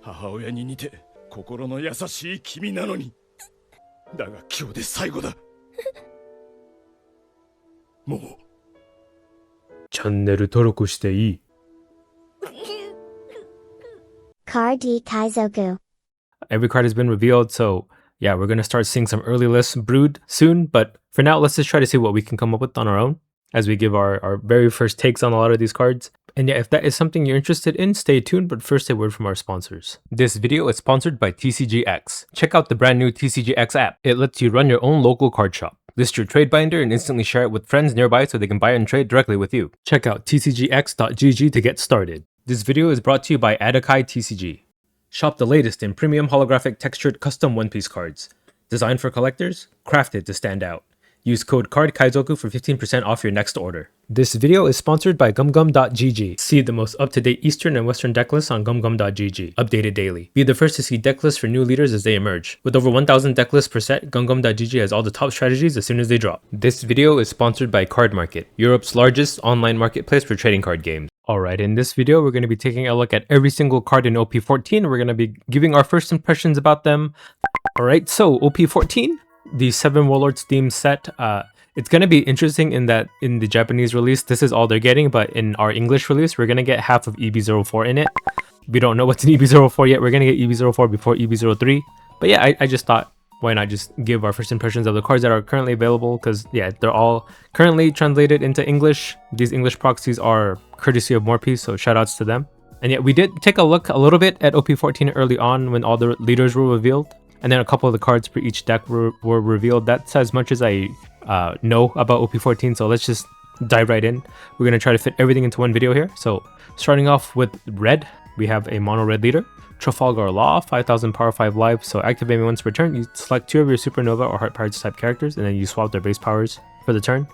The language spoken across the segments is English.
母親に似て心の優しい君なのに。だが今日で最後だ。もう。チャンネル登録していい。Card D Kaizoku. Every card has been revealed, so yeah, we're gonna start seeing some early lists brewed soon, but for now, let's just try to see what we can come up with on our own as we give our very first takes on a lot of these cards. And yeah, if that is something you're interested in, stay tuned, but first a word from our sponsors. This video is sponsored by TCGX. Check out the brand new TCGX app. It lets you run your own local card shop. List your trade binder and instantly share it with friends nearby so they can buy and trade directly with you. Check out tcgx.gg to get started. This video is brought to you by Adakai TCG. Shop the latest in premium holographic textured custom One Piece cards. Designed for collectors, crafted to stand out. Use code Kaizoku for 15% off your next order. This video is sponsored by gumgum.gg. See the most up-to-date Eastern and Western deck lists on gumgum.gg, updated daily. Be the first to see deck lists for new leaders as they emerge. With over 1,000 deck lists per set, gumgum.gg has all the top strategies as soon as they drop. This video is sponsored by Card Market, Europe's largest online marketplace for trading card games. Alright, in this video, we're going to be taking a look at every single card in OP14. We're going to be giving our first impressions about them. Alright, so OP14, the 7 Warlords themed set. It's going to be interesting in that in the Japanese release, this is all they're getting, but in our English release, we're going to get half of EB04 in it. We don't know what's in EB04 yet. We're going to get EB04 before EB03. But yeah, I just thought, why not just give our first impressions of the cards that are currently available, because yeah, they're all currently translated into English. These English proxies are courtesy of Morepiece, so shoutouts to them. And yeah, we did take a look a little bit at OP14 early on when all the leaders were revealed, and then a couple of the cards for each deck were revealed. That's as much as I know about OP14, so let's just dive right in. We're going to try to fit everything into one video here. So starting off with red, we have a mono red leader. Trafalgar Law, 5000 power, 5 life. So activating once per turn, you select 2 of your Supernova or Heart Pirates type characters, and then you swap their base powers for the turn.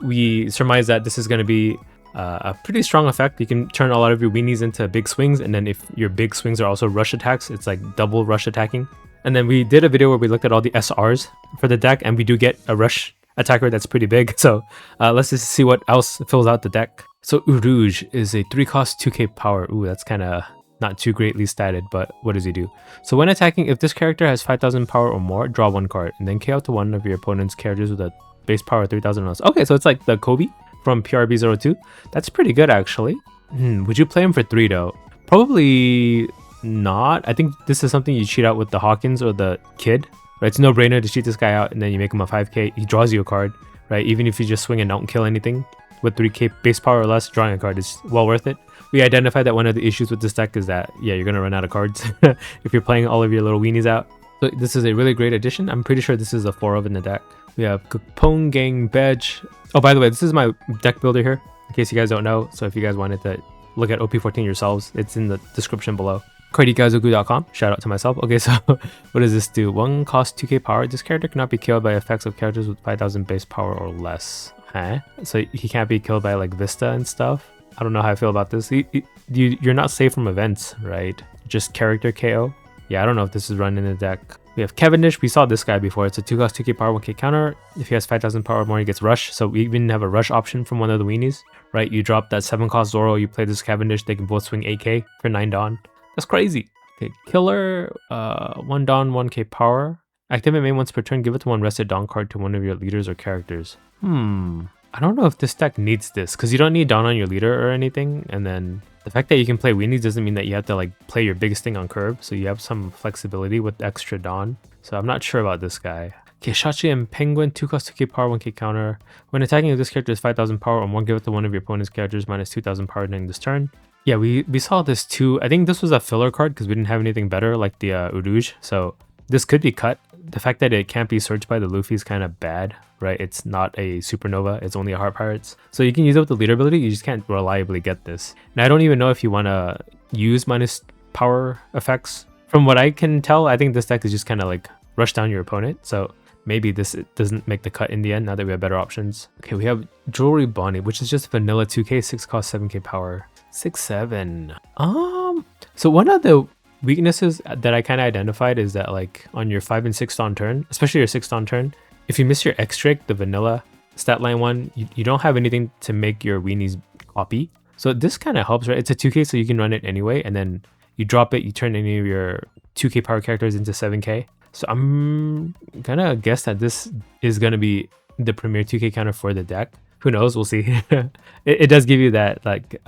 We surmise that this is going to be a pretty strong effect. You can turn a lot of your weenies into big swings, and then if your big swings are also rush attacks, it's like double rush attacking. And then we did a video where we looked at all the SRs for the deck, and we do get a rush attacker that's pretty big. So let's just see what else fills out the deck. So Urouge is a 3-cost 2k power. Ooh, that's kind of not too greatly statted, but what does he do? So when attacking, if this character has 5000 power or more, draw 1 card, and then KO to one of your opponent's characters with a base power 3000 or less. Okay, so it's like the Kobe from PRB02. That's pretty good, actually. Would you play him for 3 though? Probably not. I think this is something you cheat out with the Hawkins or the Kid, right? It's no brainer to cheat this guy out, and then you make him a 5k. He draws you a card, right? Even if you just swing and don't kill anything with 3k base power or less, drawing a card is well worth it. We identified that one of the issues with this deck is that, yeah, you're going to run out of cards if you're playing all of your little weenies out. So this is a really great addition. I'm pretty sure this is a 4 of in the deck. We have Kupong Gang Badge. Oh, by the way, this is my deck builder here, in case you guys don't know. So if you guys wanted to look at OP14 yourselves, it's in the description below. Kaizoku.com. Shout out to myself. Okay, so what does this do? 1 cost 2k power. This character cannot be killed by effects of characters with 5000 base power or less. Huh? So he can't be killed by like Vista and stuff. I don't know how I feel about this. You're not safe from events, right? Just character KO. Yeah, I don't know if this is run in the deck. We have Cavendish. We saw this guy before. It's a 2-cost 2k power 1k counter. If he has 5000 power or more, he gets rush. So we even have a rush option from one of the weenies, right? You drop that 7-cost Zoro, you play this Cavendish, they can both swing 8k for 9 Dawn. That's crazy. Okay, Killer, 1 Dawn, 1k power. Activate main once per turn, give it to 1 rested Dawn card to one of your leaders or characters. I don't know if this deck needs this, because you don't need Dawn on your leader or anything, and then the fact that you can play weenies doesn't mean that you have to like play your biggest thing on curve, so you have some flexibility with extra Dawn. So I'm not sure about this guy. Okay, Shachi and Penguin, 2-cost 2k power, 1k counter. When attacking, if this character is 5000 power or more, give it to one of your opponent's characters minus 2000 power during this turn. Yeah, we saw this too. I think this was a filler card because we didn't have anything better like the Urouge, so this could be cut. The fact that it can't be searched by the Luffy is kind of bad, right? It's not a Supernova, it's only a Heart Pirates. So you can use it with the leader ability, you just can't reliably get this. And I don't even know if you want to use minus power effects. From what I can tell, I think this deck is just kind of like rush down your opponent. So maybe this doesn't make the cut in the end now that we have better options. Okay, we have Jewelry Bonnie, which is just vanilla 2k, 6-cost 7k power. 6-7. So one of the weaknesses that I kind of identified is that like on your 5 and 6 Dawn turn, especially your 6 Dawn turn, if you miss your X-Trick, the vanilla stat line one, you don't have anything to make your weenies copy. So this kind of helps, right? It's a 2k, so you can run it anyway, and then You drop it, you turn any of your 2k power characters into 7k. So I'm gonna guess that this is gonna be the premier 2k counter for the deck. Who knows? We'll see. It does give you that like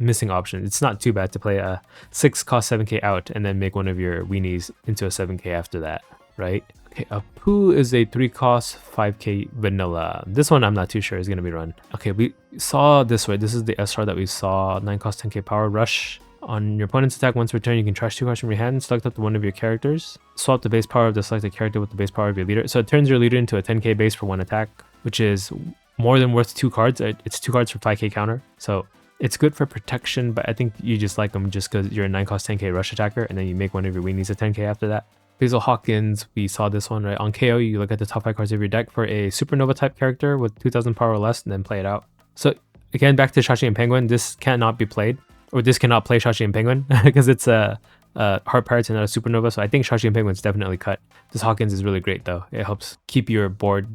missing option. It's not too bad to play a 6 cost 7k out and then make one of your weenies into a 7k after that, right? Okay, a Poo is a 3 cost 5k vanilla. This one I'm not too sure is gonna be run. Okay, we saw this way. This is the SR that we saw. 9 cost 10k power rush. On your opponent's attack, once per turn, you can trash 2 cards from your hand, select up to one of your characters. Swap the base power of the selected character with the base power of your leader. So it turns your leader into a 10k base for 1 attack, which is more than worth 2 cards. It's 2 cards for 5k counter. So it's good for protection, but I think you just like them just because you're a 9 cost 10k rush attacker, and then you make one of your weenies a 10k after that. Basil Hawkins, we saw this one, right? On KO, you look at the top 5 cards of your deck for a supernova type character with 2000 power or less, and then play it out. So again, back to Shashi and Penguin, this cannot be played. Or this cannot play Shashi and Penguin because it's a Heart Pirates and not a Supernova. So I think Shashi and Penguin's definitely cut. This Hawkins is really great though. It helps keep your board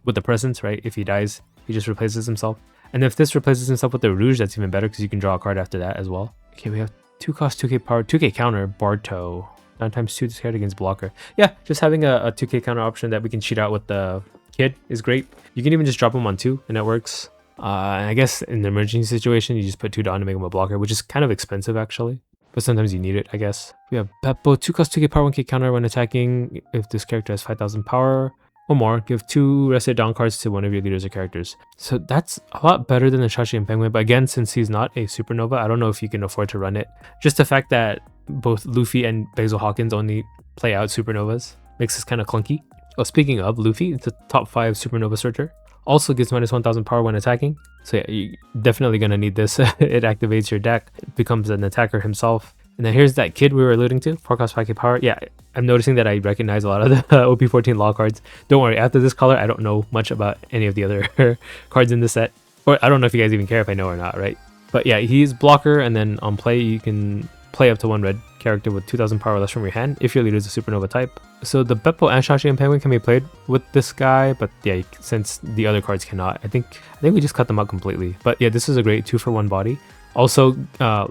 with the presence, right? If he dies, he just replaces himself. And if this replaces himself with the Rouge, that's even better because you can draw a card after that as well. Okay, we have 2 cost 2k power, 2k counter, Barto. 9 times 2 discard against blocker. Yeah, just having a 2k counter option that we can cheat out with the kid is great. You can even just drop him on 2 and that works. And I guess in the emergency situation, you just put 2 down to make him a blocker, which is kind of expensive actually. But sometimes you need it, I guess. We have Beppo, 2 cost 2k power, 1k counter when attacking. If this character has 5000 power or more, give 2 rested down cards to one of your leaders or characters. So that's a lot better than the Shashi and Penguin. But again, since he's not a supernova, I don't know if you can afford to run it. Just the fact that both Luffy and Basil Hawkins only play out supernovas makes this kind of clunky. Oh, speaking of Luffy, it's a top 5 supernova searcher. Also gives minus 1000 power when attacking. So yeah, you're definitely going to need this. It activates your deck, becomes an attacker himself. And then here's that kid we were alluding to, 4 cost 5k power. Yeah, I'm noticing that I recognize a lot of the OP14 law cards. Don't worry, after this color, I don't know much about any of the other cards in the set. Or I don't know if you guys even care if I know or not, right? But yeah, he's blocker, and then on play, you can play up to 1 red character with 2000 power or less from your hand if your leader is a supernova type. So the Beppo and Shashi and Penguin can be played with this guy, but yeah, since the other cards cannot, I think we just cut them out completely. But yeah, this is a great 2-for-1 body. Also,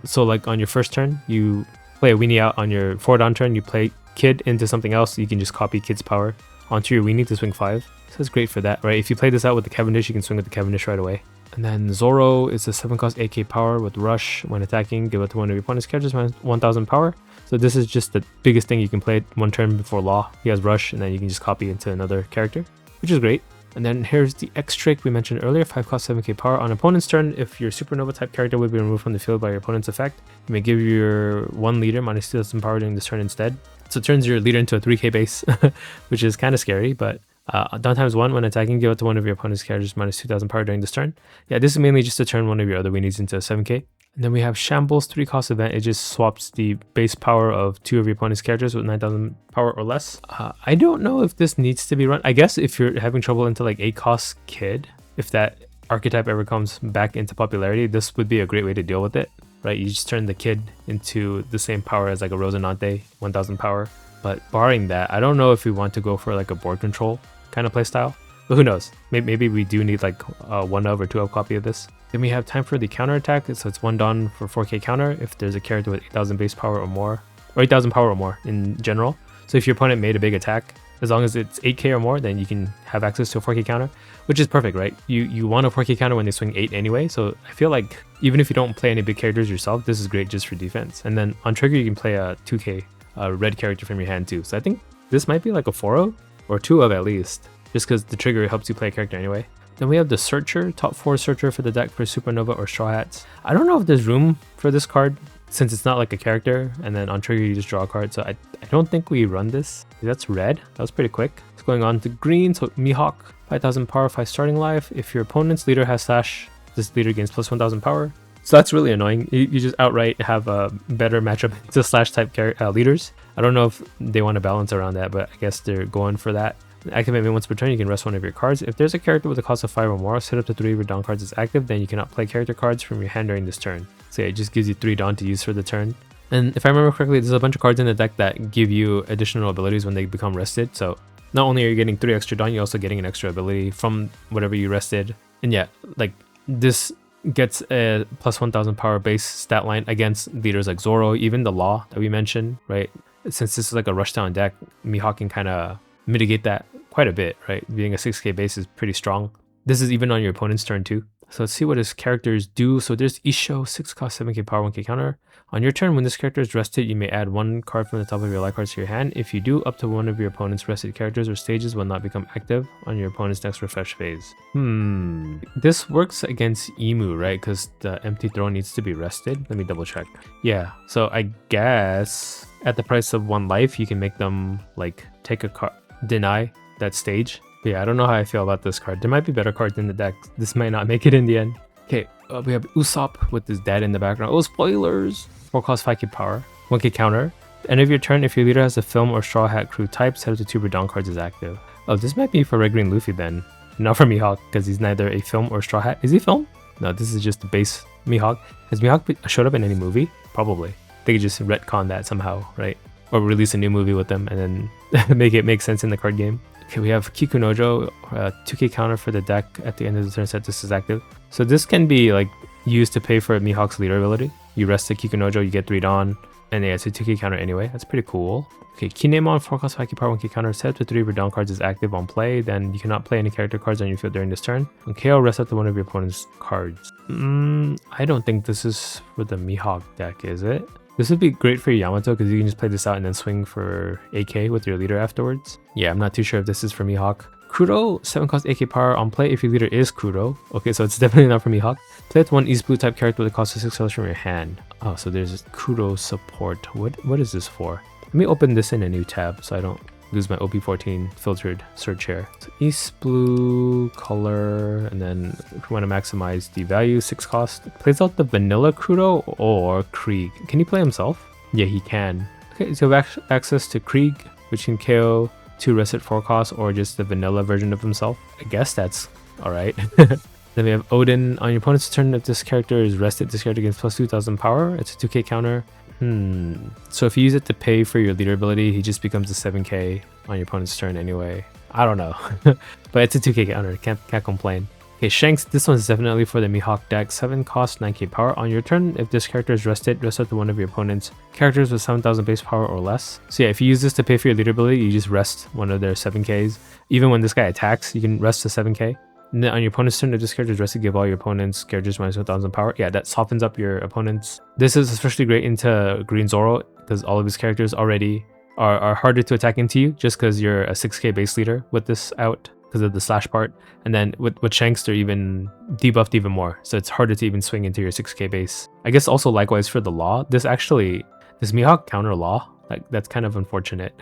so like on your first turn, you play a weenie out. On your forward on turn, you play Kid into something else. You can just copy Kid's power onto your weenie to swing 5. So it's great for that, right? If you play this out with the Cavendish, you can swing with the Cavendish right away. And then Zoro is a 7 cost 8k power with Rush. When attacking, give it to one of your opponent's characters minus 1000 power. So this is just the biggest thing you can play 1 turn before Law. He has Rush, and then you can just copy into another character, which is great. And then here's the X trick we mentioned earlier, 5 cost 7k power. On opponent's turn, if your supernova type character would be removed from the field by your opponent's effect, you may give your 1 leader minus 2000 power during this turn instead. So it turns your leader into a 3k base, which is kind of scary, but down times 1 when attacking, give it to one of your opponent's characters minus 2000 power during this turn. Yeah, this is mainly just to turn one of your other weenies into a 7k. And then we have Shambles, 3 cost event. It just swaps the base power of 2 of your opponent's characters with 9000 power or less. I don't know if this needs to be run. I guess if you're having trouble into like 8 cost Kid, if that archetype ever comes back into popularity, this would be a great way to deal with it, right? You just turn the Kid into the same power as like a Rosinante, 1000 power. But barring that, I don't know if we want to go for like a board control kind of playstyle. But who knows? Maybe we do need like a 1 of or 2 of copy of this. Then we have time for the counter attack. So it's 1 Dawn for 4k counter if there's a character with 8000 base power or more, or 8000 power or more in general. So if your opponent made a big attack, as long as it's 8k or more, then you can have access to a 4k counter, which is perfect, right? You want a 4k counter when they swing 8 anyway. So I feel like even if you don't play any big characters yourself, this is great just for defense. And then on trigger, you can play a 2k red character from your hand too. So I think this might be like a 4-0 or 2 of at least, just because the trigger helps you play a character anyway. Then we have the Searcher, top 4 Searcher for the deck for Supernova or Straw Hats. I don't know if there's room for this card since it's not like a character, and then on trigger you just draw a card. So I don't think we run this. That's red. That was pretty quick. It's going on to green, so Mihawk, 5000 power, 5 starting life. If your opponent's leader has Slash, this leader gains plus 1000 power. So that's really annoying. You just outright have a better matchup to Slash type leaders. I don't know if they want to balance around that, but I guess they're going for that. Activate once per turn, you can rest one of your cards. If there's a character with a cost of 5 or more, set up to 3 of your Dawn cards is active, then you cannot play character cards from your hand during this turn. So yeah, it just gives you 3 Dawn to use for the turn. And if I remember correctly, there's a bunch of cards in the deck that give you additional abilities when they become rested. So not only are you getting 3 extra Dawn, you're also getting an extra ability from whatever you rested. And yeah, like this gets a plus 1000 power base stat line against leaders like Zoro, even the Law that we mentioned, right? Since this is like a rushdown deck, Mihawk can kind of mitigate that quite a bit, right? Being a 6k base is pretty strong. This is even on your opponent's turn too. So let's see what his characters do. So there's Isho, 6 cost, 7k power, 1k counter. On your turn, when this character is rested, you may add 1 card from the top of your life cards to your hand. If you do, up to one of your opponent's rested characters or stages will not become active on your opponent's next refresh phase. This works against Emu, right? Because the empty throne needs to be rested. Let me double check. Yeah, so I guess at the price of 1 life, you can make them like take a card, deny that stage. But yeah, I don't know how I feel about this card. There might be better cards in the deck. This might not make it in the end. Okay, we have Usopp with his dad in the background. Oh, spoilers! 4 cost 5k power, 1k counter. End of your turn, if your leader has a film or straw hat crew type, set up to 2 Verdun cards is active. Oh, this might be for Red Green Luffy then. Not for Mihawk, because he's neither a film or straw hat. Is he film? No, this is just the base Mihawk. Has Mihawk showed up in any movie? Probably. They could just retcon that somehow, right? Or release a new movie with them and then make it make sense in the card game. Okay, we have Kikunojo, 2k counter for the deck at the end of the turn set this is active. So this can be like used to pay for Mihawk's leader ability. You rest the Kikunojo, you get 3 Dawn, and yeah, it's a 2k counter anyway. That's pretty cool. Okay, Kinemon, 4 cost 5k power, 1k counter, set up to 3 Verdun cards is active on play, then you cannot play any character cards on your field during this turn. On KO, rest up to one of your opponent's cards. I don't think this is for the Mihawk deck, is it? This would be great for Yamato because you can just play this out and then swing for AK with your leader afterwards. Yeah, I'm not too sure if this is for Mihawk. Kuro, 7 cost 8k power on play if your leader is Kuro. Okay, so it's definitely not for Mihawk. Play with 1 East Blue type character with a cost of 6 colors from your hand. Oh, so there's Kuro support. What is this for? Let me open this in a new tab so I don't lose my OP14 filtered search here. So East Blue color, and then if we want to maximize the value, 6 cost. Plays out the vanilla Kuro or Krieg. Can he play himself? Yeah, he can. Okay, so we have access to Krieg, which can KO 2 rested 4 cost or just the vanilla version of himself. I guess that's alright. Then we have Odin. On your opponent's turn, if this character is rested, this character gains plus 2000 power. It's a 2k counter. So if you use it to pay for your leader ability, he just becomes a 7k on your opponent's turn anyway. I don't know. But it's a 2k counter. Can't complain. Okay, Shanks, this one's definitely for the Mihawk deck. 7 cost, 9k power. On your turn, if this character is rested, rest up to one of your opponent's characters with 7000 base power or less. So yeah, if you use this to pay for your leader ability, you just rest one of their 7ks. Even when this guy attacks, you can rest the 7k. And then on your opponent's turn, if this character is rested, give all your opponent's characters minus 1000 power. Yeah, that softens up your opponents. This is especially great into Green Zoro because all of his characters already are harder to attack into you just because you're a 6k base leader with this out because of the slash part. And then with Shanks, they're even debuffed even more. So it's harder to even swing into your 6k base. I guess also likewise for the Law. This Mihawk counter Law, like that's kind of unfortunate.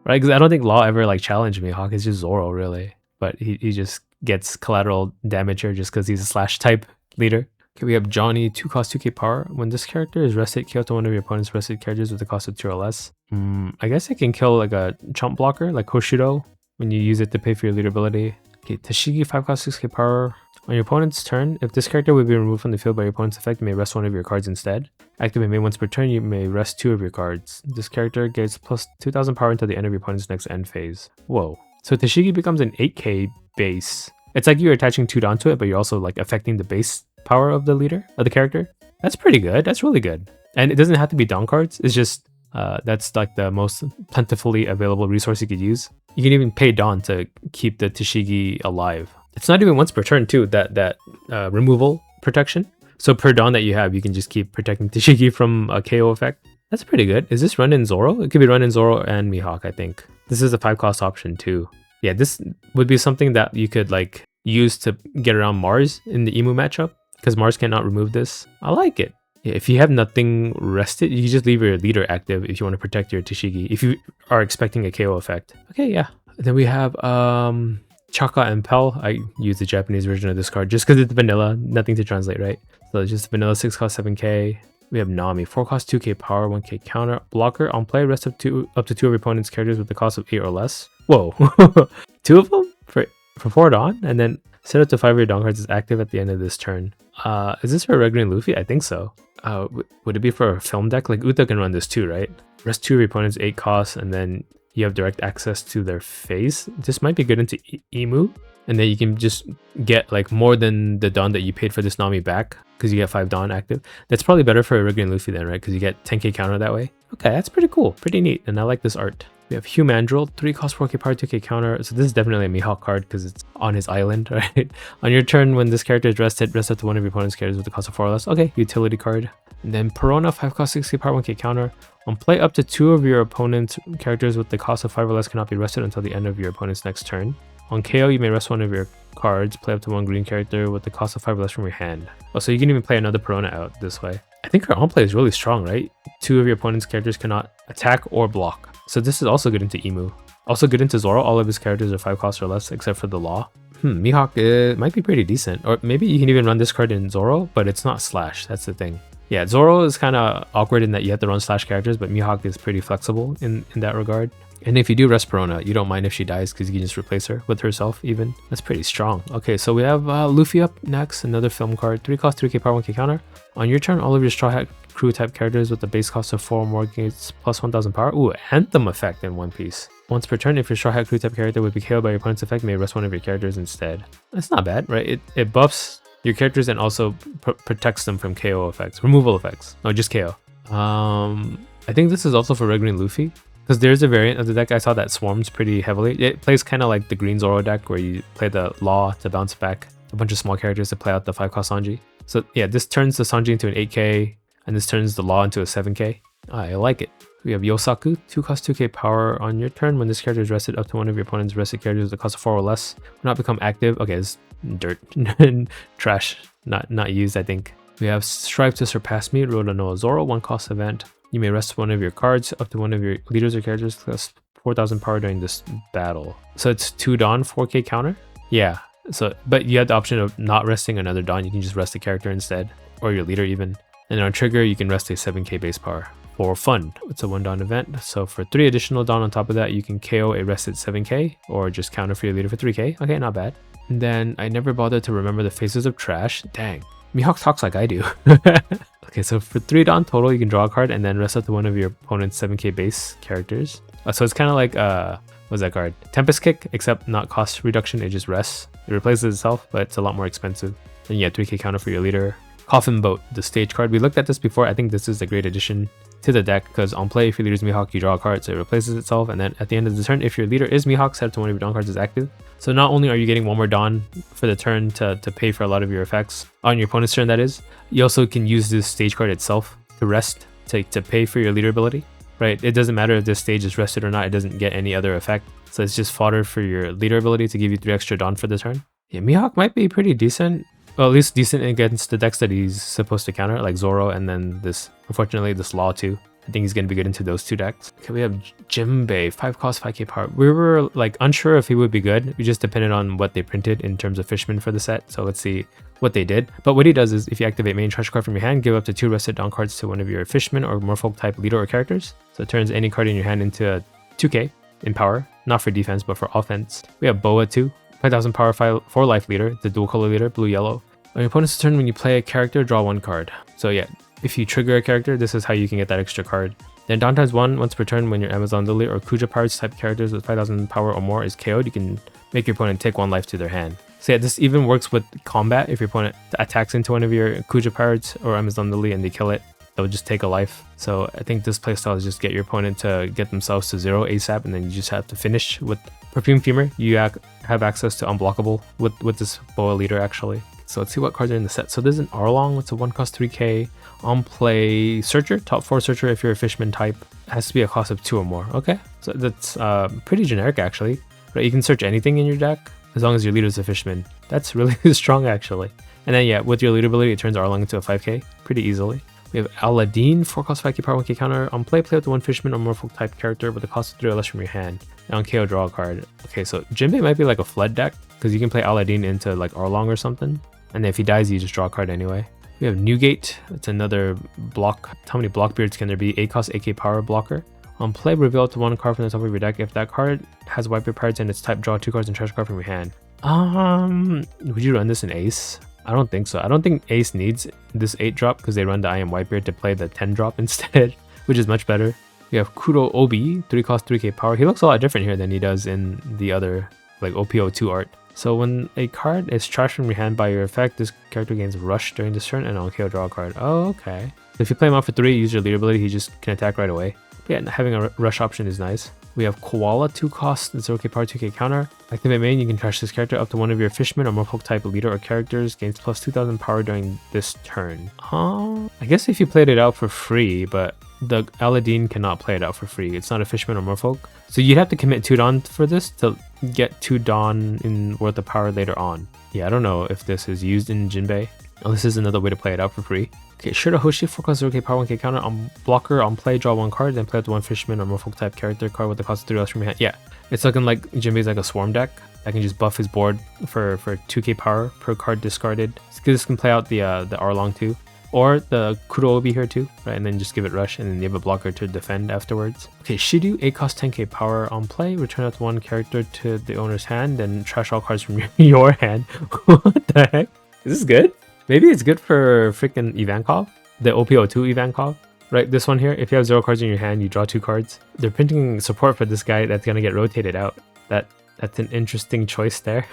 Right? Because I don't think Law ever like challenged Mihawk. It's just Zoro really. But he just gets collateral damage here just because he's a slash type leader. Okay, we have Johnny, 2 cost 2k power. When this character is rested, kill to one of your opponent's rested characters with a cost of 2 or less. I guess it can kill like a chump blocker like Hoshido when you use it to pay for your leader ability. Okay, Tashigi, 5 cost 6k power. On your opponent's turn, if this character would be removed from the field by your opponent's effect, you may rest one of your cards instead. Activate May once per turn, you may rest 2 of your cards. This character gets plus 2000 power until the end of your opponent's next end phase. Whoa. So Tashigi becomes an 8k base. It's like you're attaching 2 Dawn to it, but you're also like affecting the base power of the leader, of the character. That's pretty good. That's really good. And it doesn't have to be Dawn cards. It's just, that's like the most plentifully available resource you could use. You can even pay Dawn to keep the Tashigi alive. It's not even once per turn too, that removal protection. So per Dawn that you have, you can just keep protecting Tashigi from a KO effect. That's pretty good. Is this run in Zoro? It could be run in Zoro and Mihawk, I think. This is a 5 cost option too. Yeah, this would be something that you could like use to get around Mars in the Emu matchup because Mars cannot remove this. I like it. Yeah, if you have nothing rested, you can just leave your leader active if you want to protect your Tashigi if you are expecting a KO effect. Okay, yeah. Then we have Chaka and Pell. I use the Japanese version of this card just because it's vanilla, nothing to translate, right? So it's just vanilla 6 cost 7k. We have Nami, 4 cost 2k power, 1k counter. Blocker on play, rest up to 2 of your opponent's characters with the cost of 8 or less. Whoa, 2 of them for 4 Dawn, and then set up to 5 of your Dawn cards is active at the end of this turn. Is this for Red Green Luffy? I think so. Would it be for a film deck? Like Uta can run this too, right? Rest 2 of your opponent's 8 costs, and then you have direct access to their face. This might be good into Emu, and then you can just get like more than the Dawn that you paid for this Nami back because you get 5 Dawn active. That's probably better for Iridian Luffy then, right? Because you get 10k counter that way. Okay, that's pretty cool, pretty neat, and I like this art. We have Humandrel, 3 cost 4k power, 2k counter. So this is definitely a Mihawk card because it's on his island, right? On your turn, when this character is rested, rest up to one of your opponent's characters with the cost of 4 or less. Okay, utility card. And then Perona, 5 cost 6k power, 1k counter. On play, up to 2 of your opponent's characters with the cost of 5 or less cannot be rested until the end of your opponent's next turn. On KO, you may rest one of your cards, play up to 1 green character with the cost of 5 or less from your hand. Oh, so you can even play another Perona out this way. I think our on play is really strong, right? 2 of your opponent's characters cannot attack or block. So this is also good into Emu. Also good into Zoro. All of his characters are 5 costs or less except for the Law. Mihawk might be pretty decent. Or maybe you can even run this card in Zoro, but it's not Slash. That's the thing. Yeah, Zoro is kind of awkward in that you have to run Slash characters, but Mihawk is pretty flexible in that regard. And if you do rest Perona, you don't mind if she dies because you can just replace her with herself even. That's pretty strong. Okay, so we have Luffy up next, another film card. 3 cost, 3k power, 1k counter. On your turn, all of your Straw Hat crew type characters with the base cost of 4 or more gates plus 1000 power. Ooh, Anthem effect in One Piece. Once per turn, if your Straw Hat crew type character would be KO'd by your opponent's effect, you may rest one of your characters instead. That's not bad, right? It buffs your characters and also protects them from KO effects, removal effects. No, just KO. I think this is also for Red Green Luffy. Because there's a variant of the deck I saw that swarms pretty heavily. It plays kind of like the Green Zoro deck where you play the Law to bounce back a bunch of small characters to play out the 5 cost Sanji. So yeah, this turns the Sanji into an 8k and this turns the Law into a 7k. I like it. We have Yosaku, 2 cost 2k power. On your turn, when this character is rested, up to one of your opponent's rested characters with a cost of 4 or less will not become active. Okay, it's dirt. Trash. Not used, I think. We have Strive to Surpass Me, Rodanoa Zoro, 1 cost event. You may rest one of your cards up to one of your leaders or characters plus 4000 power during this battle. So it's 2 Dawn, 4k counter? Yeah. So, but you have the option of not resting another Dawn. You can just rest the character instead, or your leader even. And on trigger, you can rest a 7k base power for fun. It's a 1 Dawn event. So for 3 additional Dawn on top of that, you can KO a rested 7k or just counter for your leader for 3k. Okay, not bad. And then I never bothered to remember the faces of trash. Dang. Mihawk talks like I do. Okay, so for 3 Dawn total, you can draw a card and then rest up to one of your opponent's 7k base characters. So it's kind of like, what's that card? Tempest Kick, except not cost reduction, it just rests. It replaces itself, but it's a lot more expensive. Then you have 3k counter for your leader. Coffin Boat, the stage card. We looked at this before. I think this is a great addition to the deck because on play, if your leader is Mihawk, you draw a card, so it replaces itself. And then at the end of the turn, if your leader is Mihawk, set up to one of your Dawn cards is active. So not only are you getting 1 more Dawn for the turn to pay for a lot of your effects on your opponent's turn, that is, you also can use this stage card itself to rest, to pay for your leader ability, right? It doesn't matter if this stage is rested or not, it doesn't get any other effect. So it's just fodder for your leader ability to give you 3 extra Dawn for the turn. Yeah, Mihawk might be pretty decent. Well, at least decent against the decks that he's supposed to counter, like Zoro and then this, unfortunately, this Law too. I think he's going to be good into those 2 decks. Okay, we have Jimbei, 5 cost, 5k power. We were like unsure if he would be good. We just depended on what they printed in terms of Fishman for the set. So let's see what they did. But what he does is if you activate main treasure card from your hand, give up to 2 rested Dawn cards to one of your Fishman or Merfolk type leader or characters. So it turns any card in your hand into a 2k in power, not for defense, but for offense. We have Boa 2, 5000 power 4 life leader, the dual color leader, blue yellow. On your opponent's turn, when you play a character, draw 1 card. So yeah, if you trigger a character, this is how you can get that extra card. Then Dawn times 1 once per turn when your Amazon Lily or Kuja Pirates type characters with 5000 power or more is KO'd, you can make your opponent take 1 life to their hand. So yeah, this even works with combat. If your opponent attacks into one of your Kuja Pirates or Amazon Lily and they kill it, they'll just take a life. So I think this playstyle is just get your opponent to get themselves to 0 ASAP, and then you just have to finish with Perfume Femur. You have access to unblockable with this Boa leader actually. So let's see what cards are in the set. So there's an Arlong, it's a 1 cost 3k. On play Searcher, top 4 Searcher if you're a Fishman type. It has to be a cost of 2 or more. Okay, so that's pretty generic actually. Right, you can search anything in your deck as long as your leader is a Fishman. That's really strong actually. And then yeah, with your leader ability, it turns Arlong into a 5k pretty easily. We have Aladdin, 4 cost 5k power, 1k counter. On play up to 1 Fishman or Merfolk type character with a cost of 3 or less from your hand. And on KO, draw a card. Okay, so Jinbei might be like a flood deck because you can play Aladdin into like Arlong or something. And then if he dies, you just draw a card anyway. We have Newgate. It's another block. How many Blockbeards can there be? 8 cost 8k power blocker. On play, reveal to 1 card from the top of your deck. If that card has wipe your pirates and its type, draw 2 cards and treasure card from your hand. Would you run this in Ace? I don't think so. I don't think Ace needs this 8 drop because they run the I Am Whitebeard to play the 10 drop instead, which is much better. We have Kuro Obi, 3 cost 3k power. He looks a lot different here than he does in the other like OP02 art. So when a card is trashed from your hand by your effect, this character gains rush during this turn and on KO draw a card. Oh, okay. So if you play him out for 3, use your leader ability, he just can attack right away. But yeah, having a rush option is nice. We have Koala, 2 cost, 0k power, 2k counter. Activate main, you can trash this character up to one of your Fishman or Merfolk type leader or characters, gains plus 2000 power during this turn. I guess if you played it out for free, but the Aladdin cannot play it out for free. It's not a Fishman or Merfolk. So you'd have to commit 2 Dawn for this to get 2 Dawn in worth of power later on. Yeah, I don't know if this is used in Jinbei. Oh, this is another way to play it out for free. Okay, Shirahoshi, 4 cost 0k power, 1k counter. On blocker, on play, draw 1 card, then play up to 1 Fishman or Merfolk type character card with the cost of 3 less from your hand. Yeah, it's looking like Jinbei's like a swarm deck. I can just buff his board for 2k power per card discarded. This can play out the Arlong too. Or the Kuro Obi here too, right? And then just give it rush, and then you have a blocker to defend afterwards. Okay, Shiryu, 8 cost 10k power on play. Return out 1 character to the owner's hand, then trash all cards from your hand. What the heck? Is this good? Maybe it's good for freaking Ivankov, the OP02 Ivankov. Right, this one here, if you have 0 cards in your hand, you draw 2 cards. They're printing support for this guy that's gonna get rotated out. That's an interesting choice there.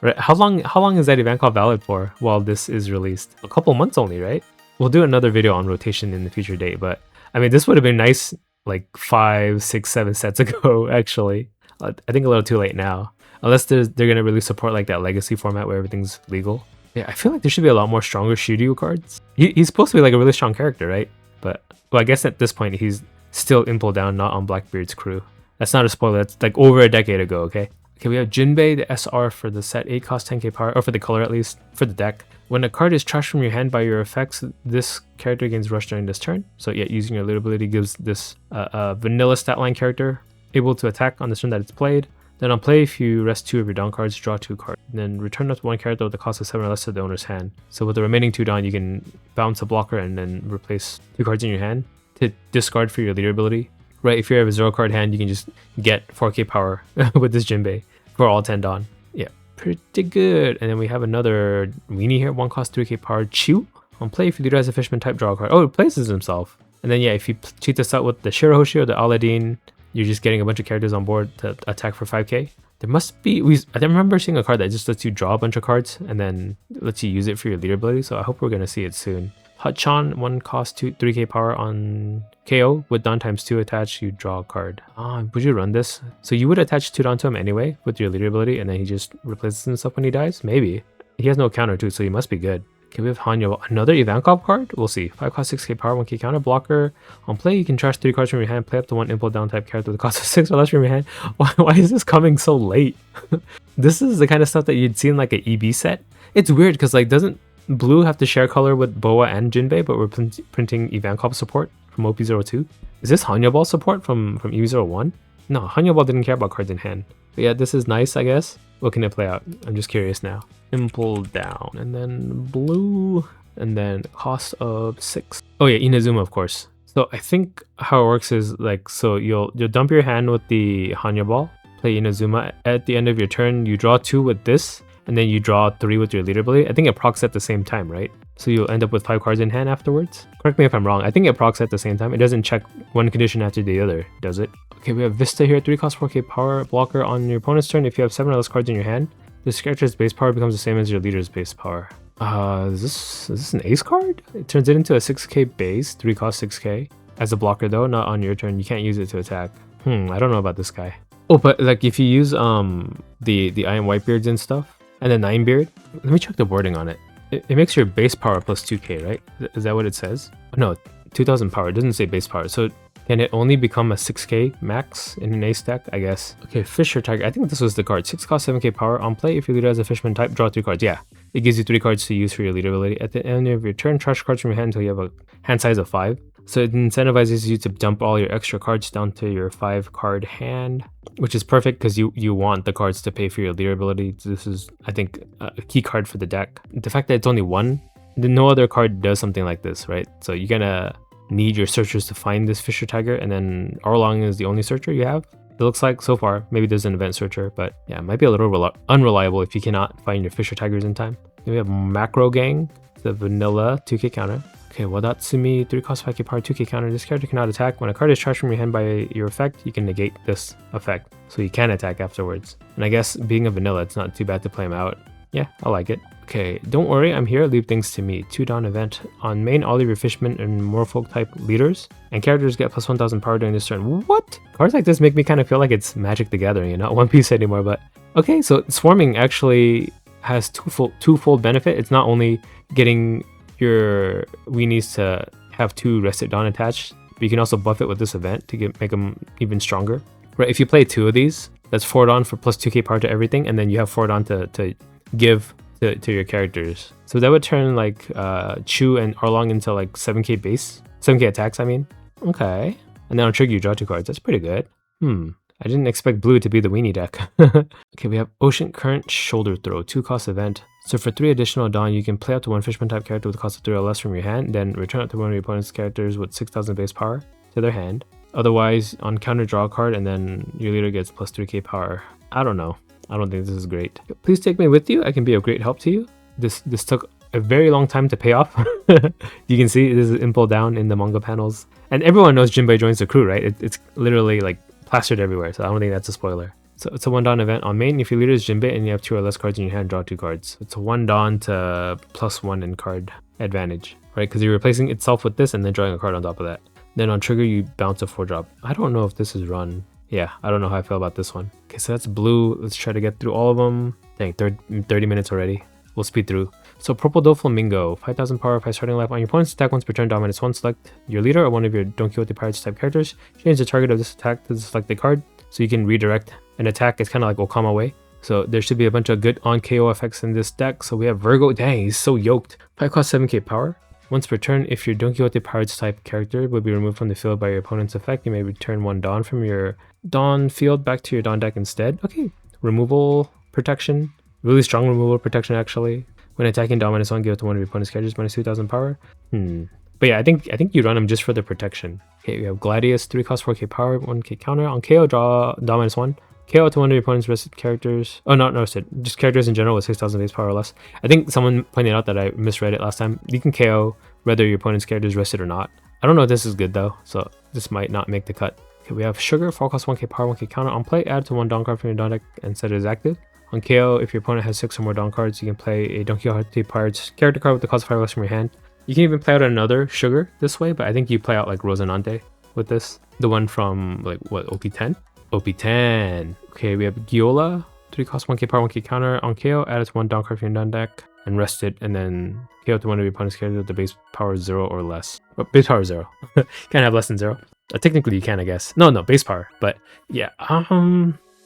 Right, how long is that Ivankov valid for while this is released? A couple months only, right? We'll do another video on rotation in the future date, but I mean, this would have been nice like 5, 6, 7 sets ago, actually. I think a little too late now. Unless they're gonna release support like that legacy format where everything's legal. Yeah, I feel like there should be a lot more stronger Shiryu cards. He's supposed to be like a really strong character, right? But, well, I guess at this point he's still Impel down, not on Blackbeard's crew. That's not a spoiler, that's like over a decade ago, okay? Okay, we have Jinbei, the SR for the set, 8 cost 10k power, or for the color at least, for the deck. When a card is trashed from your hand by your effects, this character gains rush during this turn. So yeah, using your leader ability gives this vanilla stat line character able to attack on the turn that it's played. Then on play, if you rest 2 of your down cards, draw 2 cards. Then return up 1 character with the cost of 7 or less to the owner's hand. So with the remaining 2 down, you can bounce a blocker and then replace 2 cards in your hand to discard for your leader ability. Right, if you have a 0 card hand, you can just get 4k power with this Jinbei for all 10 Dawn. Yeah, pretty good. And then we have another weenie here, 1 cost 3k power, Chew. On play, if you leader as a Fishman type, draw a card. Oh, it places himself. And then yeah, if you cheat this out with the Shirahoshi or the Aladdin, you're just getting a bunch of characters on board to attack for 5k. There must be, I remember seeing a card that just lets you draw a bunch of cards and then lets you use it for your leader ability, so I hope we're gonna see it soon. Hutchan, 1 cost 3k power on KO. With Dawn times 2 attached, you draw a card. Would you run this? So you would attach 2 Dawn to him anyway with your leader ability, and then he just replaces himself when he dies? Maybe. He has no counter too, so he must be good. Okay, we have Hanyo, another Ivankov card? We'll see. 5 cost 6k power, 1k counter, blocker. On play, you can trash 3 cards from your hand, play up to 1 Impel down type character with the cost of 6 or less from your hand. Why is this coming so late? This is the kind of stuff that you'd see in like an EB set. It's weird because like doesn't Blue have to share color with Boa and Jinbei, but we're printing Ivankov support from OP02. Is this Hanyaball support from EV01? No, Hanyaball didn't care about cards in hand. But yeah, this is nice, I guess. What can it play out? I'm just curious now. Impel down, and then blue, and then cost of 6. Oh yeah, Inazuma, of course. So I think how it works is like, so you'll dump your hand with the Hanyaball, play Inazuma. At the end of your turn, you draw 2 with this, and then you draw 3 with your leader ability. I think it procs at the same time, right? So you'll end up with 5 cards in hand afterwards. Correct me if I'm wrong. I think it procs at the same time. It doesn't check one condition after the other, does it? Okay, we have Vista here. 3 cost 4k power blocker on your opponent's turn. If you have 7 or less cards in your hand, this character's base power becomes the same as your leader's base power. Is this an ace card? It turns it into a 6k base, 3 cost 6k. As a blocker though, not on your turn. You can't use it to attack. I don't know about this guy. Oh, but like if you use the Iron Whitebeards and stuff, and the 9-beard, let me check the wording on it. It makes your base power plus 2k, right? Is that what it says? No, 2000 power. It doesn't say base power. So can it only become a 6k max in an ace deck, I guess? Okay, Fisher Tiger. I think this was the card. 6 cost 7k power on play. If your leader has a Fishman type, draw 3 cards. Yeah, it gives you 3 cards to use for your leader ability. At the end of your turn, trash cards from your hand until you have a hand size of 5. So it incentivizes you to dump all your extra cards down to your 5 card hand, which is perfect because you want the cards to pay for your leader ability. This is, I think, a key card for the deck. The fact that it's only 1, no other card does something like this, right? So you're gonna need your searchers to find this Fisher Tiger, and then Arlong is the only searcher you have. It looks like so far. Maybe there's an event searcher, but yeah, it might be a little unreliable if you cannot find your Fisher Tigers in time. Then we have Macro Gang, the vanilla 2k counter. Okay, Wadatsumi, 3 cost 5k power, 2k counter. This character cannot attack. When a card is charged from your hand by your effect, you can negate this effect. So you can attack afterwards. And I guess being a vanilla, it's not too bad to play him out. Yeah, I like it. Okay, don't worry, I'm here. Leave things to me. 2 Dawn event. On main, all of your fishmen and Moorfolk type leaders and characters get plus 1000 power during this turn. What? Cards like this make me kind of feel like it's Magic the Gathering and not One Piece anymore. But okay, so swarming actually has twofold benefit. It's not only getting your weenies to have 2 Rested Dawn attached, but you can also buff it with this event to make them even stronger. Right, if you play 2 of these, that's 4 Dawn for plus 2k power to everything, and then you have 4 Dawn to give to your characters. So that would turn like Chu and Arlong into like 7k base, 7k attacks, I mean. Okay. And then on trigger you draw 2 cards. That's pretty good. I didn't expect blue to be the weenie deck. Okay, we have Ocean Current Shoulder Throw, 2 cost event. So for 3 additional Dawn, you can play up to 1 Fishman type character with a cost of 3 or less from your hand, then return up to one of your opponent's characters with 6000 base power to their hand. Otherwise, on counter draw a card and then your leader gets plus 3k power. I don't know. I don't think this is great. Please take me with you. I can be of great help to you. This took a very long time to pay off. You can see this is impo down in the manga panels. And everyone knows Jinbei joins the crew, right? It's literally like plastered everywhere, so I don't think that's a spoiler. So it's a 1 Dawn event. On main, if your leader is Jinbei and you have 2 or less cards in your hand, draw 2 cards. It's a 1 Dawn to +1 in card advantage, right? Because you're replacing itself with this and then drawing a card on top of that. Then on trigger, you bounce a 4-drop. I don't know if this is run. Yeah, I don't know how I feel about this one. Okay, so that's blue. Let's try to get through all of them. Dang, 30 minutes already. We'll speed through. So Purple Doflamingo, 5000 power, 5 starting life. On your opponent's attack once per turn, dominance 1. Select your leader or one of your Don Quixote Pirates type characters. Change the target of this attack to the selected card, so you can redirect an attack. It's kind of like Okama way. So there should be a bunch of good on KO effects in this deck. So we have Virgo. Dang, he's so yoked. 5 cost 7k power. Once per turn, if your Don Quixote Pirates type character would be removed from the field by your opponent's effect, you may return 1 Dawn from your Dawn field back to your Dawn deck instead. Okay, removal protection. Really strong removal protection actually. When attacking Dawn -1, give it to one of your opponent's characters minus 2000 power. But yeah, I think you run them just for the protection. Okay, we have Gladius, 3 cost 4k power, 1k counter. On KO, draw Dawn -1. KO to one of your opponent's rested characters. Oh, not rested. Just characters in general with 6000 base power or less. I think someone pointed out that I misread it last time. You can KO whether your opponent's character is rested or not. I don't know if this is good though, so this might not make the cut. Okay, we have Sugar, 4 cost 1k power, 1k counter. On play, add to 1 Dawn card from your Dawn deck and set it as active. On KO, if your opponent has 6 or more Dawn cards, you can play a Don Quixote Pirates character card with the cost of 5 less from your hand. You can even play out another Sugar this way, but I think you play out like Rosinante with this. The one from like what, OP10? OP10. Okay, we have Giola, 3 cost 1k power, 1k counter. On KO, add it to 1 Dawn card from your Dawn deck and rest it, and then KO to one of your opponent's characters with the base power 0 or less. Oh, base power 0. Can't have less than 0. Technically you can, I guess. No, base power. But yeah,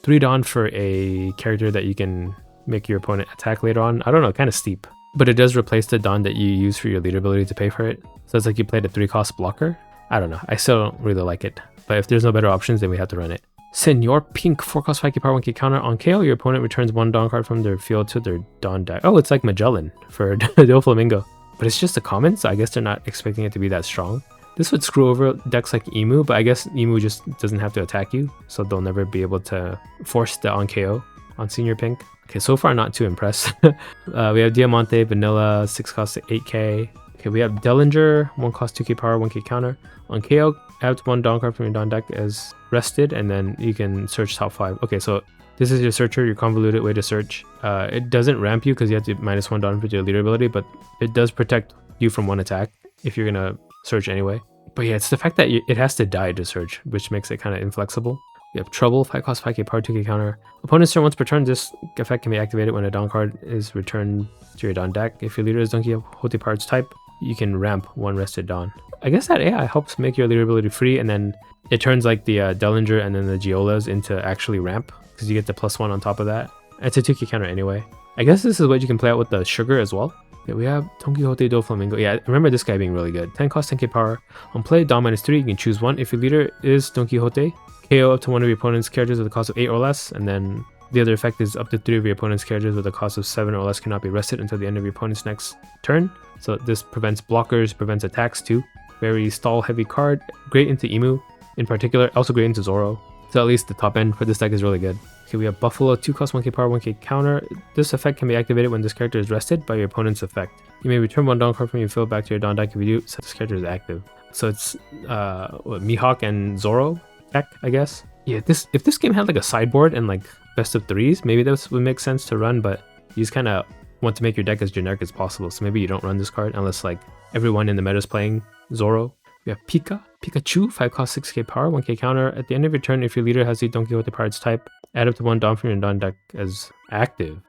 3 Dawn for a character that you can make your opponent attack later on. I don't know, kind of steep. But it does replace the Dawn that you use for your leader ability to pay for it. So it's like you played a 3 cost blocker. I don't know. I still don't really like it. But if there's no better options, then we have to run it. Senor Pink, 4 cost 5k power, 1k counter. On KO, your opponent returns 1 Dawn card from their field to their Dawn deck. Oh, it's like Magellan for Doflamingo. But it's just a common, so I guess they're not expecting it to be that strong. This would screw over decks like Emu, but I guess Emu just doesn't have to attack you, so they'll never be able to force the on KO on Senior Pink. Okay, so far not too impressed. We have Diamante, Vanilla, 6 cost 8k. Okay, we have Dellinger, 1 cost 2k power, 1k counter. On KO, add 1 Dawn card from your Dawn deck as rested, and then you can search top 5. Okay, so this is your searcher, your convoluted way to search. It doesn't ramp you because you have to -1 Dawn for your leader ability, but it does protect you from 1 attack if you're gonna search anyway. But yeah, it's the fact that it has to die to search, which makes it kind of inflexible. We have Trouble, 5 cost 5k power, 2k counter. Opponent's turn once per turn, this effect can be activated when a Dawn card is returned to your Dawn deck. If your leader is Don Quixote Pirates type, you can ramp 1 rested Dawn. I guess that AI helps make your leader ability free, and then it turns like the Dellinger and then the Giolas into actually ramp, because you get the +1 on top of that. It's a 2k counter anyway. I guess this is what you can play out with the Sugar as well. Yeah, we have Don Quixote Doflamingo. Yeah, I remember this guy being really good. 10 cost 10k power. On play, Dawn -3, you can choose 1. If your leader is Don Quixote, KO up to one of your opponent's characters with a cost of 8 or less, and then the other effect is up to 3 of your opponent's characters with a cost of 7 or less cannot be rested until the end of your opponent's next turn. So this prevents blockers, prevents attacks too. Very stall heavy card. Great into Emu in particular, also great into Zoro. So at least the top end for this deck is really good. Okay, we have Buffalo, 2 cost 1k power, 1k counter. This effect can be activated when this character is rested by your opponent's effect. You may return 1 Dawn card from your field back to your Dawn deck if you do, so this character is active. So it's Mihawk and Zoro deck, I guess. Yeah, if this game had like a sideboard and like best of 3s, maybe this would make sense to run, but you just kind of want to make your deck as generic as possible, so maybe you don't run this card unless like everyone in the meta is playing Zoro. We have Pikachu, 5 cost 6k power, 1k counter. At the end of your turn, if your leader has the Don Quixote Pirates type, add up to 1 Dawn from your Dawn deck as active.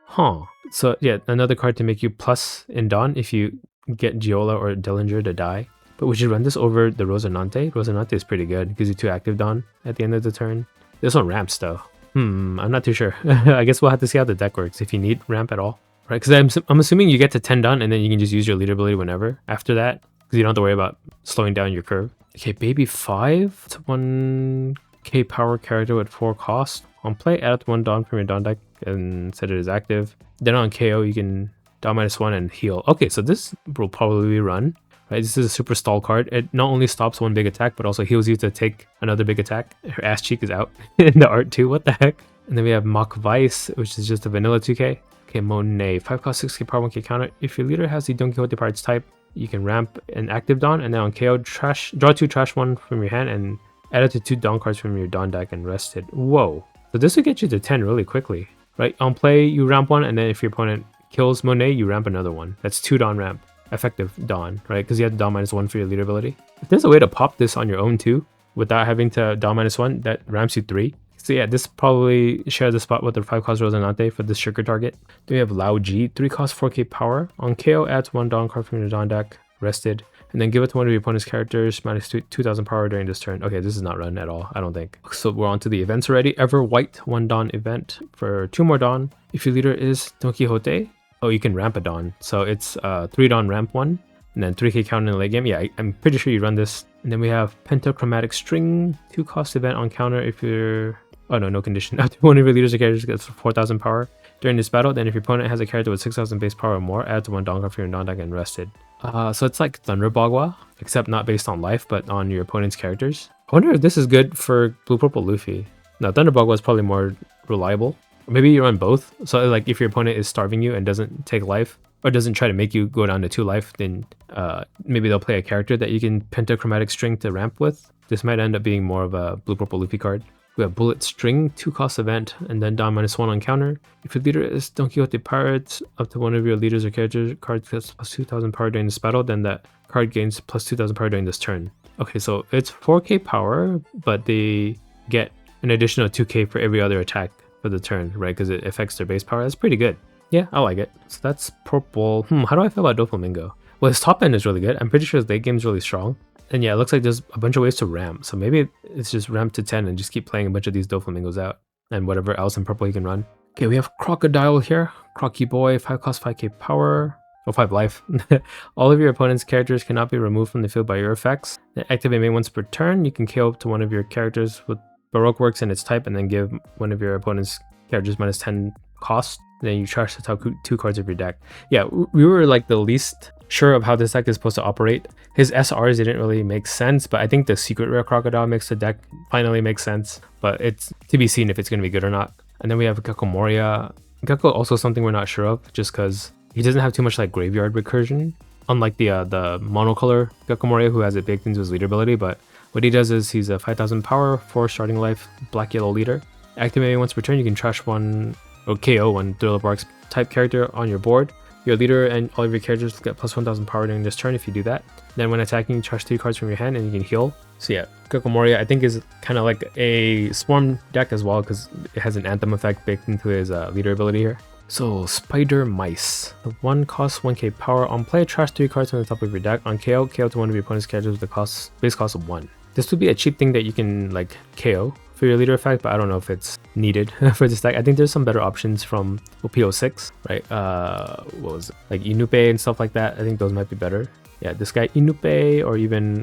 So yeah, another card to make you plus in Dawn if you get Giola or Dillinger to die. But would you run this over the Rosinante? Rosinante is pretty good. It gives you 2 active Dawn at the end of the turn. This one ramps though. I'm not too sure. I guess we'll have to see how the deck works if you need ramp at all. Right, because I'm assuming you get to 10 Dawn and then you can just use your leader ability whenever after that. Because you don't have to worry about slowing down your curve. Okay, Baby 5. It's a 1k power character with 4 cost. On play, add up to 1 Dawn from your Dawn deck and set it as active. Then on KO, you can Dawn -1 and heal. Okay, so this will probably run. Right, this is a super stall card. It not only stops 1 big attack, but also heals you to take another big attack. Her ass cheek is out in the art too. What the heck? And then we have Mach Vice, which is just a vanilla 2k. Okay, Monet, 5 cost 6k power, 1k counter. If your leader has the Don Quixote Pirates type, you can ramp an active Dawn, and then on KO, draw 2 trash 1 from your hand and add it to 2 Dawn cards from your Dawn deck and rest it. Whoa. So this will get you to 10 really quickly, right? On play, you ramp 1, and then if your opponent kills Monet, you ramp another one. That's 2 Dawn ramp, effective Dawn, right? Because you have Dawn -1 for your leader ability. If there's a way to pop this on your own too, without having to Dawn -1, that ramps you 3. So yeah, this probably shares the spot with the 5 cost Rosinante for this sugar target. Then we have Lao G, 3 cost 4k power. On KO, adds 1 Dawn card from your Dawn deck, rested, and then give it to one of your opponent's characters, minus 2000 power during this turn. Okay, this is not run at all, I don't think. So we're on to the events already. Ever White, 1 Dawn event for 2 more Dawn. If your leader is Don Quixote, oh, you can ramp a Dawn. So it's 3 Dawn ramp 1, and then 3k counter in the late game. Yeah, I'm pretty sure you run this. And then we have Pentachromatic String, 2 cost event on counter if you're... Oh no, no condition. After one of your leaders or characters gets 4000 power during this battle, then if your opponent has a character with 6000 base power or more, add to 1 Dawn card for your Dawn deck and rested. So it's like Thunder Bagua, except not based on life, but on your opponent's characters. I wonder if this is good for Blue Purple Luffy. Now, Thunder Bagua is probably more reliable. Or maybe you run both. So like if your opponent is starving you and doesn't take life, or doesn't try to make you go down to 2 life, then maybe they'll play a character that you can Pentachromatic String to ramp with. This might end up being more of a Blue Purple Luffy card. We have Bullet String, 2 cost event, and then Dawn -1 on counter. If your leader is Don Quixote Pirates, up to one of your leaders or characters cards gets plus 2000 power during this battle, then that card gains plus 2000 power during this turn. Okay, so it's 4k power, but they get an additional 2k for every other attack for the turn, right? Because it affects their base power. That's pretty good. Yeah, I like it. So that's purple. How do I feel about Doflamingo? Well, his top end is really good. I'm pretty sure his late game is really strong. And yeah, it looks like there's a bunch of ways to ramp. So maybe it's just ramp to 10 and just keep playing a bunch of these Doflamingos out. And whatever else in purple he can run. Okay, we have Crocodile here. Crocky Boy, 5 cost 5k power. Oh, 5 life. All of your opponent's characters cannot be removed from the field by your effects. Activate main once per turn. You can KO up to one of your characters with Baroque Works and its type, and then give one of your opponent's characters minus 10 cost. Then you trash the top 2 cards of your deck. Yeah, we were like the least sure of how this deck is supposed to operate. His SRs didn't really make sense, but I think the Secret Rare Crocodile makes the deck finally make sense. But it's to be seen if it's going to be good or not. And then we have Gecko Moria. Gecko also something we're not sure of, just because he doesn't have too much like graveyard recursion, unlike the monocolor Gecko Moria who has it baked into his leader ability. But what he does is he's a 5000 power, 4 starting life, black yellow leader. Activate once per turn, you can trash 1 or KO 1 Thriller Barks type character on your board. Your leader and all of your characters get plus 1000 power during this turn if you do that. Then when attacking, you trash 3 cards from your hand and you can heal. So yeah, Gecko Moria I think is kind of like a Swarm deck as well, because it has an Anthem effect baked into his leader ability here. So Spider Mice. The 1 costs 1k power. On play, trash 3 cards from the top of your deck. On KO, KO to one of your opponent's characters with the base cost of 1. This would be a cheap thing that you can like KO for your leader effect, but I don't know if it's needed for this deck. I think there's some better options from OP14, right? What was it? Like Inupe and stuff like that. I think those might be better. Yeah, this guy Inupe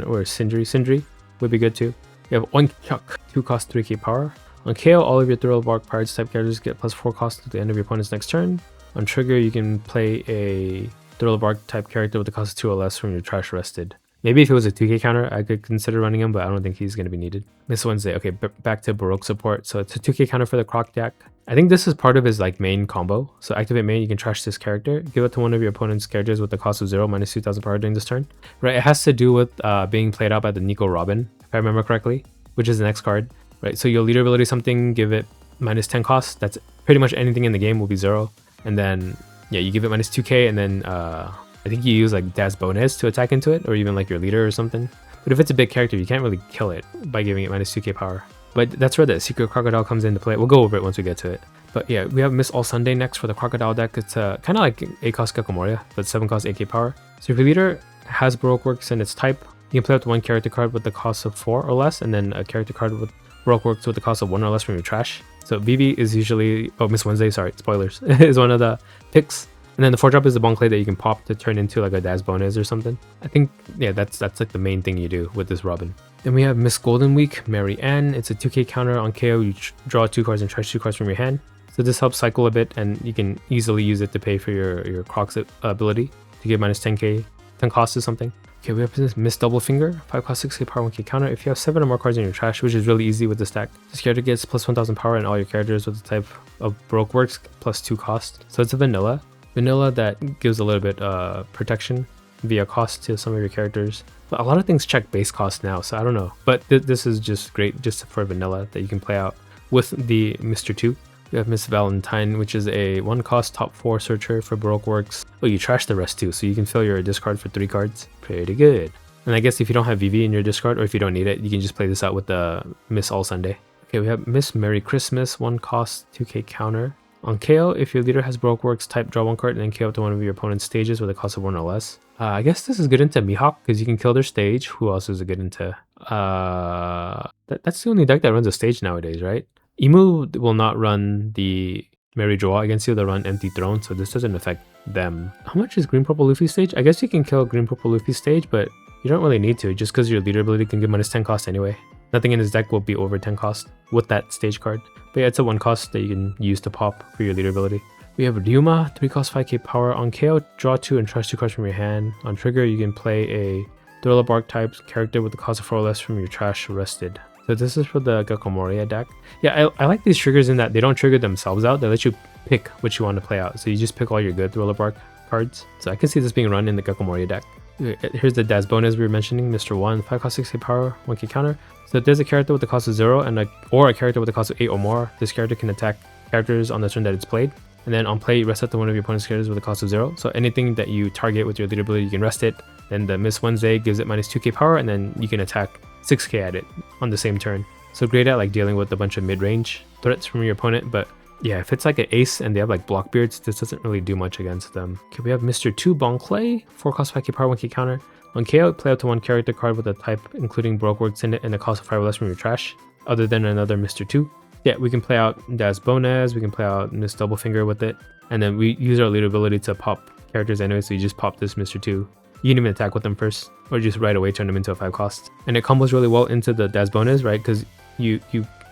or Sindri would be good too. You have Oinkchuk, 2 cost 3k power. On KO, all of your Thriller Bark Pirates type characters get plus 4 cost at the end of your opponent's next turn. On trigger, you can play a Thriller Bark type character with the cost of 2 or less from your trash rested. Maybe if it was a 2k counter, I could consider running him, but I don't think he's going to be needed. Miss Wednesday. Okay, back to Baroque support. So it's a 2k counter for the Croc deck. I think this is part of his like main combo. So activate main, you can trash this character, give it to one of your opponent's characters with the cost of 0 minus 2000 power during this turn. Right, it has to do with being played out by the Nico Robin, if I remember correctly, which is the next card. Right, so your leader ability something, give it minus 10 cost. That's pretty much anything in the game will be 0. And then, yeah, you give it minus 2k, and then I think you use like Das bonus to attack into it, or even like your leader or something. But if it's a big character, you can't really kill it by giving it minus 2k power. But that's where the Secret Crocodile comes into play. We'll go over it once we get to it. But yeah, we have Miss All Sunday next for the Crocodile deck. It's kind of like 8 cost Gecko but 7 cost 8k power. So if your leader has Baroque Works in its type, you can play up to one character card with the cost of 4 or less, and then a character card with Baroque Works with the cost of 1 or less from your trash. So Vivi is usually, oh, Miss Wednesday, sorry, spoilers, is one of the picks. And then the 4-drop is the Bon Clay that you can pop to turn into like a Das bonus or something. I think, yeah, that's like the main thing you do with this Robin. Then we have Miss Golden Week, Mary Ann. It's a 2k counter on KO. You draw 2 cards and trash 2 cards from your hand. So this helps cycle a bit, and you can easily use it to pay for your Croc's ability to give minus 10k, 10 cost or something. Okay, we have this Miss Double Finger, 5 cost 6k power 1k counter. If you have 7 or more cards in your trash, which is really easy with this deck, this character gets plus 1000 power and all your characters with the type of Baroque Works plus 2 cost. So it's a vanilla that gives a little bit protection via cost to some of your characters. But a lot of things check base cost now, so I don't know. But this is just great just for vanilla that you can play out with the Mr. 2. We have Miss Valentine, which is a 1 cost top 4 searcher for Baroque Works. Oh, you trash the rest too, so you can fill your discard for 3 cards. Pretty good. And I guess if you don't have VV in your discard, or if you don't need it, you can just play this out with the Miss All Sunday. Okay, we have Miss Merry Christmas, 1 cost 2k counter. On KO, if your leader has Baroque Works type, draw 1 card and then KO up to one of your opponent's stages with a cost of 1 or less. I guess this is good into Mihawk because you can kill their stage. Who else is it good into? That's the only deck that runs a stage nowadays, right? Emu will not run the Merry Draw against you, they'll run Empty Throne, so this doesn't affect them. How much is Green Purple Luffy stage? I guess you can kill Green Purple Luffy stage, but you don't really need to, just because your leader ability can give minus 10 cost anyway. Nothing in his deck will be over 10 cost with that stage card. But yeah, it's a 1 cost that you can use to pop for your leader ability. We have Ryuma, 3 cost 5k power. On KO, draw 2 and trash 2 cards from your hand. On trigger, you can play a Thriller Bark type character with the cost of 4 or less from your trash rested. So this is for the Gecko Moria deck. Yeah, I like these triggers in that they don't trigger themselves out. They let you pick what you want to play out. So you just pick all your good Thriller Bark cards. So I can see this being run in the Gecko Moria deck. Here's the Das bonus we were mentioning, Mr. 1, 5 cost 6k power, 1k counter. So if there's a character with the cost of 0 and or a character with the cost of 8 or more, this character can attack characters on the turn that it's played. And then on play, rest it to one of your opponent's characters with a cost of 0. So anything that you target with your leader ability, you can rest it. Then the Miss Wednesday gives it minus 2k power, and then you can attack 6k at it on the same turn. So great at like dealing with a bunch of mid-range threats from your opponent, but yeah, if it's like an ace and they have like Blockbeards, this doesn't really do much against them. Okay, we have Mr. 2 Bon Clay, 4 cost 5k power, 1k counter. On KO, play up to 1 character card with a type including Baroque Works in it and the cost of 5 or less from your trash, other than another Mr. 2. Yeah, we can play out Das Bonez, we can play out Miss Double Finger with it, and then we use our leader ability to pop characters anyway, so you just pop this Mr. 2. You can even attack with them first, or just right away turn them into a 5 cost. And it combos really well into the Das Bonez, right? Because you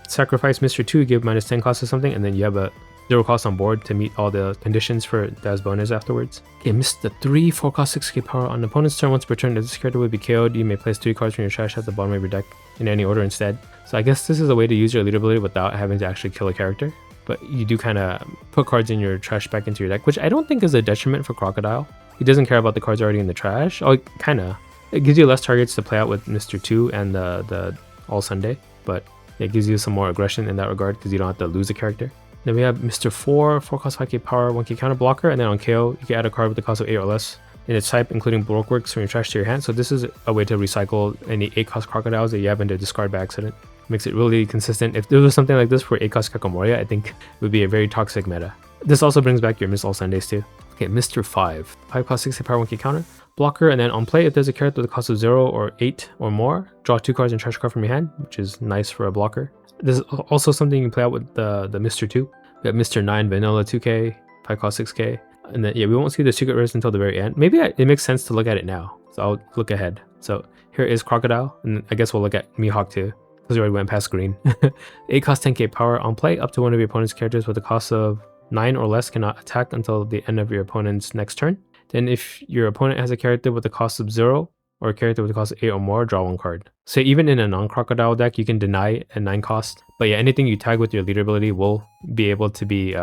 sacrifice Mr. 2, give minus 10 cost or something, and then you have a 0 cost on board to meet all the conditions for Das bonus afterwards. Okay, Mr. 3, 4 cost 6k power. On opponent's turn, once per turn, if this character would be KO'd, you may place 3 cards from your trash at the bottom of your deck in any order instead. So I guess this is a way to use your leader ability without having to actually kill a character. But you do kind of put cards in your trash back into your deck, which I don't think is a detriment for Crocodile. He doesn't care about the cards already in the trash. Oh, kind of. It gives you less targets to play out with Mr. 2 and the All Sunday, but it gives you some more aggression in that regard because you don't have to lose a character. Then we have Mr. 4, 4 cost 5k power, 1k counter blocker, and then on KO, you can add a card with the cost of 8 or less in its type, including Baroque Works from your trash to your hand. So this is a way to recycle any 8 cost Crocodiles that you have in the discard by accident. Makes it really consistent. If there was something like this for 8 cost Kakomoria, I think it would be a very toxic meta. This also brings back your Miss All Sundays too. Okay, Mr. 5, 5 cost 6k power, 1k counter, blocker, and then on play, if there's a character with a cost of 0 or 8 or more, draw 2 cards and trash a card from your hand, which is nice for a blocker. This is also something you can play out with the Mr. 2. We have Mr. 9 Vanilla 2k, 5 cost 6k, and then yeah, we won't see the secret rares until the very end. Maybe it makes sense to look at it now, so I'll look ahead. So here is Crocodile, and I guess we'll look at Mihawk too, because we already went past green. 8 cost 10k power. On play, up to one of your opponent's characters with a cost of 9 or less cannot attack until the end of your opponent's next turn. Then if your opponent has a character with a cost of 0 or a character with a cost of 8 or more, draw 1 card. So even in a non-crocodile deck, you can deny a 9 cost. But yeah, anything you tag with your leader ability will be able to be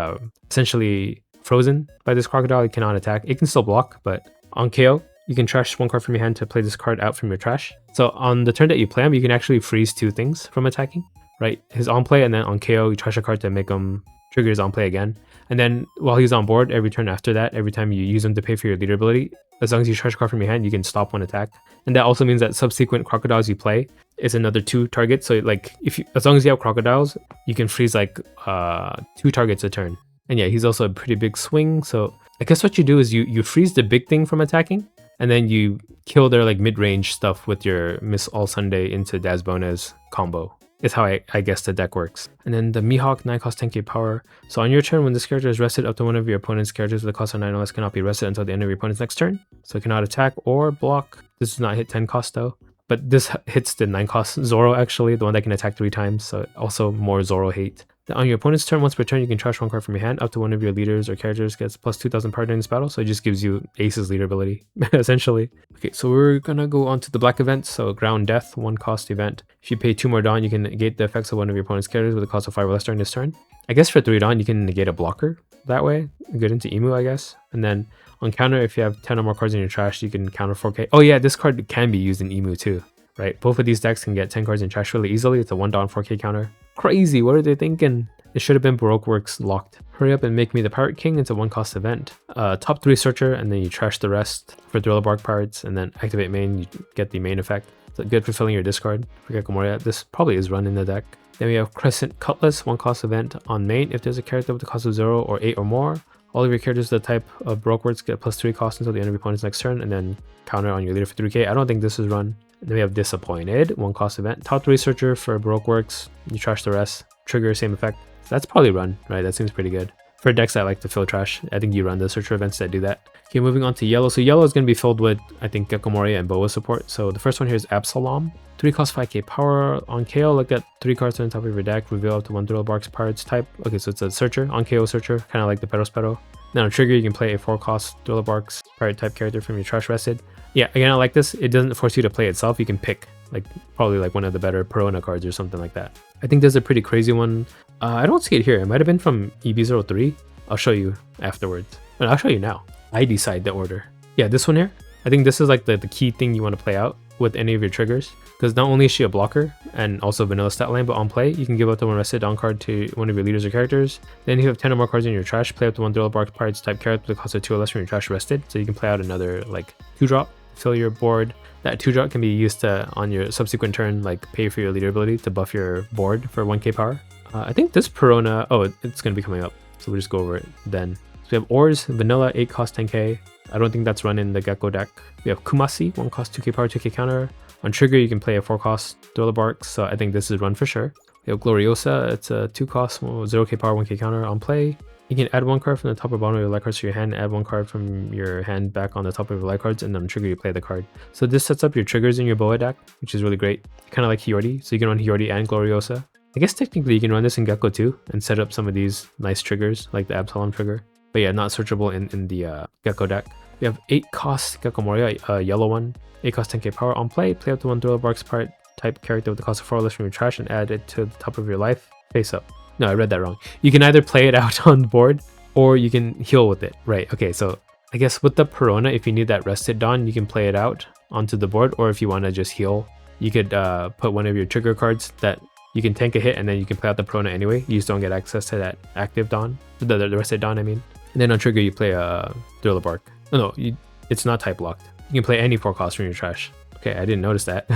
essentially frozen by this crocodile. It cannot attack. It can still block, but on KO, you can trash 1 card from your hand to play this card out from your trash. So on the turn that you play him, you can actually freeze 2 things from attacking, right? His on play, and then on KO, you trash a card to make him trigger his on play again. And then while he's on board, every turn after that, every time you use him to pay for your leader ability, as long as you trash a card from your hand, you can stop 1 attack. And that also means that subsequent crocodiles you play is another 2 targets. So like as long as you have crocodiles, you can freeze like 2 targets a turn. And yeah, he's also a pretty big swing. So I guess what you do is you freeze the big thing from attacking, and then you kill their like mid-range stuff with your Miss All Sunday into Dazbona's combo. Is how I guess the deck works. And then the Mihawk 9 cost 10k power. So on your turn, when this character is rested, up to one of your opponent's characters with a cost of 9 or less cannot be rested until the end of your opponent's next turn. So it cannot attack or block. This does not hit 10 cost though. But this hits the 9 cost Zoro actually, the one that can attack 3 times. So also more Zoro hate. Then on your opponent's turn, once per turn, you can trash 1 card from your hand. Up to one of your leaders or characters gets plus 2000 power during this battle. So it just gives you Ace's leader ability, essentially. Okay, so we're gonna go on to the black events. So Ground Death, 1 cost event. If you pay 2 more Dawn, you can negate the effects of one of your opponent's characters with a cost of 5 or less during this turn. I guess for 3 Dawn, you can negate a blocker that way. Get into Emu, I guess. And then on counter, if you have 10 or more cards in your trash, you can counter 4k. Oh yeah, this card can be used in Emu too, right? Both of these decks can get 10 cards in trash really easily. It's a 1 Dawn 4k counter. Crazy, what are they thinking? It should have been Baroque Works locked. Hurry up and make me the Pirate King. It's a 1 cost event. Top 3 Searcher, and then you trash the rest for Thriller Bark Pirates, and then activate main, you get the main effect. So good for filling your discard. For Gecko Moria, this probably is run in the deck. Then we have Crescent Cutlass, 1 cost event on main. If there's a character with a cost of 0 or 8 or more, all of your characters of the type of Baroque Works get plus 3 cost until the end of your opponent's next turn, and then counter on your leader for 3k. I don't think this is run. Then we have Disappointed, 1 cost event. Top 3 Searcher for Baroque Works, you trash the rest. Trigger, same effect. So that's probably run, right? That seems pretty good. For decks that like to fill trash, I think you run the Searcher events that do that. Okay, moving on to yellow. So yellow is going to be filled with, I think, Gecko Moria and Boa support. So the first one here is Absalom. 3 cost 5k power. On KO, look at 3 cards on the top of your deck. Reveal up to 1 Thriller Barks Pirates type. Okay, so it's a Searcher. On KO Searcher, kind of like the Pero. Now on trigger, you can play a 4 cost Thriller Barks Pirate type character from your trash rested. Yeah, again, I like this. It doesn't force you to play itself. You can pick, like, probably like one of the better Perona cards or something like that. I think there's a pretty crazy one. I don't see it here. It might have been from EB03. I'll show you afterwards. And I'll show you now. I decide the order. Yeah, this one here. I think this is like the key thing you want to play out with any of your triggers. Because not only is she a blocker and also vanilla stat line, but on play, you can give up to 1 rested Dawn card to one of your leaders or characters. Then if you have 10 or more cards in your trash, play up to 1 Thriller Bark Pirates type character with a cost of 2 or less from your trash rested. So you can play out another like 2-drop, fill your board. That 2-drop can be used to, on your subsequent turn, like pay for your leader ability to buff your board for 1k power. I think this Perona, oh, it's going to be coming up. So we'll just go over it then. So we have Ors, vanilla, 8 cost 10k. I don't think that's run in the Gecko deck. We have Kumasi, 1 cost 2k power, 2k counter. On trigger, you can play a 4 cost Thriller Barks, so I think this is run for sure. We have Gloriosa, it's a 2 cost, 0k power, 1k counter. On play, you can add 1 card from the top or bottom of your light cards to your hand, add 1 card from your hand back on the top of your light cards, and then on trigger, you play the card. So this sets up your triggers in your Boa deck, which is really great. Kind of like Hyordi, so you can run Hyordi and Gloriosa. I guess technically you can run this in Gecko too, and set up some of these nice triggers, like the Absalom trigger. But yeah, not searchable in the Gecko deck. We have 8 cost Gecko Moria, a yellow one. 8 cost 10k power. On play, play up to 1 Thriller Barks Pirate type character with the cost of 4 or less from your trash and add it to the top of your life. Face up. No, I read that wrong. You can either play it out on the board, or you can heal with it. Right, okay, so I guess with the Perona, if you need that rested Dawn, you can play it out onto the board, or if you want to just heal, you could put one of your trigger cards that you can tank a hit, and then you can play out the Perona anyway. You just don't get access to that active Dawn, the rested Dawn, I mean. And then on trigger, you play a Thriller Bark. Oh, no, it's not type locked. You can play any 4 costs from your trash. Okay, I didn't notice that.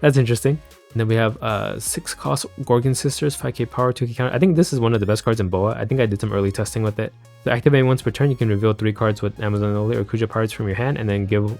That's interesting. And then we have 6 cost Gorgon Sisters, 5k power, 2k counter. I think this is one of the best cards in Boa. I think I did some early testing with it. So activating once per turn, you can reveal 3 cards with Amazon Lily or Kuja Pirates from your hand, and then give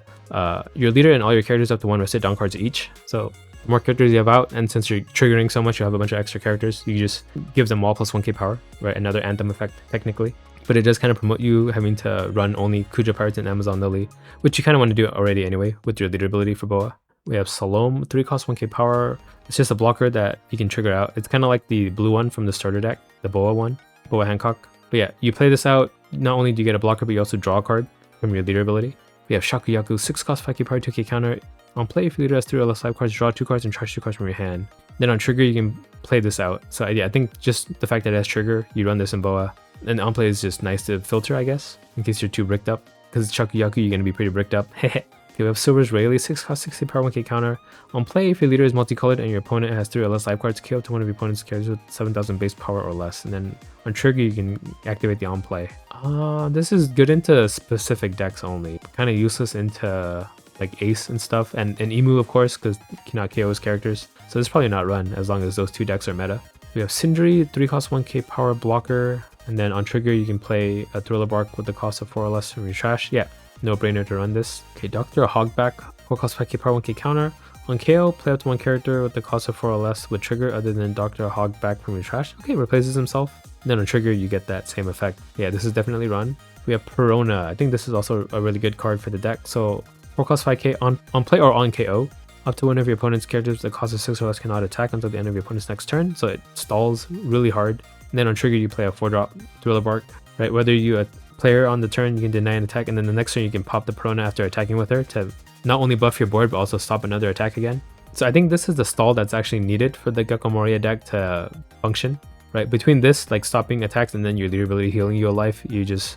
your leader and all your characters up to 1 rested Dawn cards each. So the more characters you have out, and since you're triggering so much, you have a bunch of extra characters, you just give them all plus 1k power, right? Another Anthem effect, technically. But it does kind of promote you having to run only Kuja Pirates and Amazon Lily, which you kind of want to do already anyway with your leader ability for Boa. We have Salome, 3 cost 1k power. It's just a blocker that you can trigger out. It's kind of like the blue one from the starter deck, the Boa one, Boa Hancock. But yeah, you play this out, not only do you get a blocker, but you also draw a card from your leader ability. We have Shakuyaku, 6 cost 5k power, 2k counter. On play, if your leader has 3 or less life cards, draw 2 cards and trash 2 cards from your hand. Then on trigger, you can play this out. So yeah, I think just the fact that it has trigger, you run this in Boa. And on play is just nice to filter, I guess, in case you're too bricked up. Because it's Chakuyaku, you're going to be pretty bricked up. Okay, we have Silver's Rayleigh, 6 cost 60 power 1k counter. On play, if your leader is multicolored and your opponent has 3 or less life cards, KO to one of your opponent's characters with 7,000 base power or less. And then on trigger, you can activate the on play. This is good into specific decks only. Kind of useless into like Ace and stuff. And Emu, of course, because you cannot KO his characters. So this is probably not run as long as those 2 decks are meta. We have Sindri, 3 cost 1k power blocker. And then on trigger, you can play a Thriller Bark with the cost of 4 or less from your trash. Yeah, no brainer to run this. Okay, Doctor Hogback, 4 cost 5k power 1k counter. On KO, play up to 1 character with the cost of 4 or less with trigger other than Dr. Hogback from your trash. Okay, replaces himself. And then on trigger, you get that same effect. Yeah, this is definitely run. We have Perona. I think this is also a really good card for the deck. So 4 cost 5k on play or on KO. Up to one of your opponent's characters with the cost of 6 or less cannot attack until the end of your opponent's next turn. So it stalls really hard. And then on trigger, you play a 4-drop Thriller Bark, right? Whether you a player on the turn, you can deny an attack, and then the next turn you can pop the Perona after attacking with her to not only buff your board, but also stop another attack again. So I think this is the stall that's actually needed for the Gecko Moria deck to function, right? Between this, like stopping attacks, and then your leader ability healing you a life, you just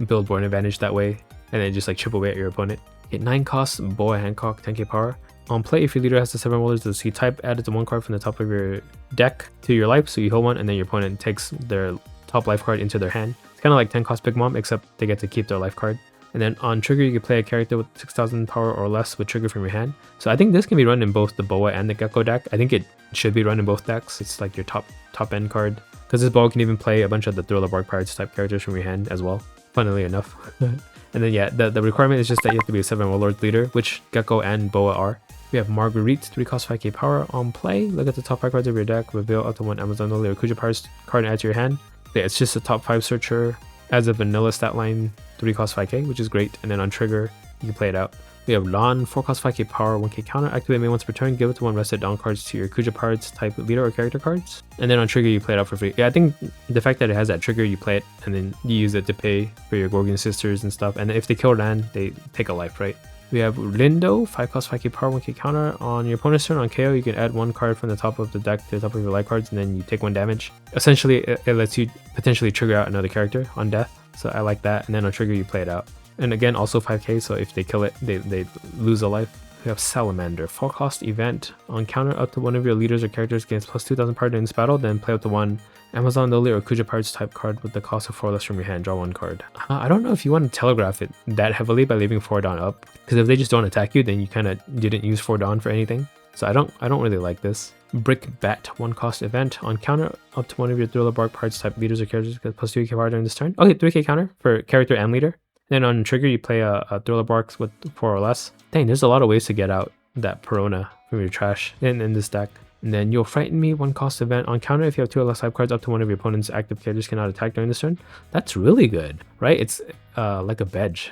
build board advantage that way, and then just like chip away at your opponent. Get 9 costs, Boa Hancock, 10k power. On play, if your leader has the 7 rollers of the C type, add it to 1 card from the top of your deck to your life, so you heal 1, and then your opponent takes their top life card into their hand. It's kind of like 10 cost Big Mom, except they get to keep their life card. And then on trigger, you can play a character with 6,000 power or less with trigger from your hand. So I think this can be run in both the Boa and the Gecko deck. I think it should be run in both decks. It's like your top end card. Because this Boa can even play a bunch of the Thriller Bark Pirates type characters from your hand as well, funnily enough. And then yeah, the requirement is just that you have to be a 7 Warlords leader, which Gecko and Boa are. We have Marguerite, 3 cost 5k power. On play, look at the top 5 cards of your deck, reveal up to 1 Amazon Lily or Kuja Pirates card and add to your hand. Yeah, it's just a top 5 searcher as a vanilla stat line, 3 cost 5k, which is great. And then on trigger, you can play it out. We have Lan, 4 cost 5k power, 1k counter. Activate main once per turn, give it to 1 rested down cards to your Kuja Pirates type leader or character cards. And then on trigger, you play it out for free. Yeah, I think the fact that it has that trigger, you play it and then you use it to pay for your Gorgon sisters and stuff. And if they kill Lan, they take a life, right? We have Lindo, 5 cost 5k power, 1k counter. On your opponent's turn on KO, you can add 1 card from the top of the deck to the top of your life cards, and then you take 1 damage. Essentially, it lets you potentially trigger out another character on death, so I like that. And then on trigger, you play it out. And again, also 5k, so if they kill it, they lose a life. We have Salamander, 4 cost event. On counter, up to one of your leaders or characters gains plus 2,000 power during this battle, then play up to 1 Amazon Lily or Kuja Pirates type card with the cost of 4 less from your hand, draw 1 card. I don't know if you want to telegraph it that heavily by leaving 4 Dawn up, because if they just don't attack you, then you kind of didn't use 4 Dawn for anything. So I don't really like this. Brick Bat, 1 cost event. On counter, up to one of your Thriller Bark Pirates type leaders or characters get plus 2k power during this turn. Okay, 3k counter for character and leader. Then on trigger, you play a Thriller Barks with 4 or less. Dang, there's a lot of ways to get out that Perona from your trash in this deck. And then You'll Frighten Me, 1 cost event. On counter, if you have 2 or less type cards, up to one of your opponent's active characters cannot attack during this turn. That's really good, right? It's like a Bedge.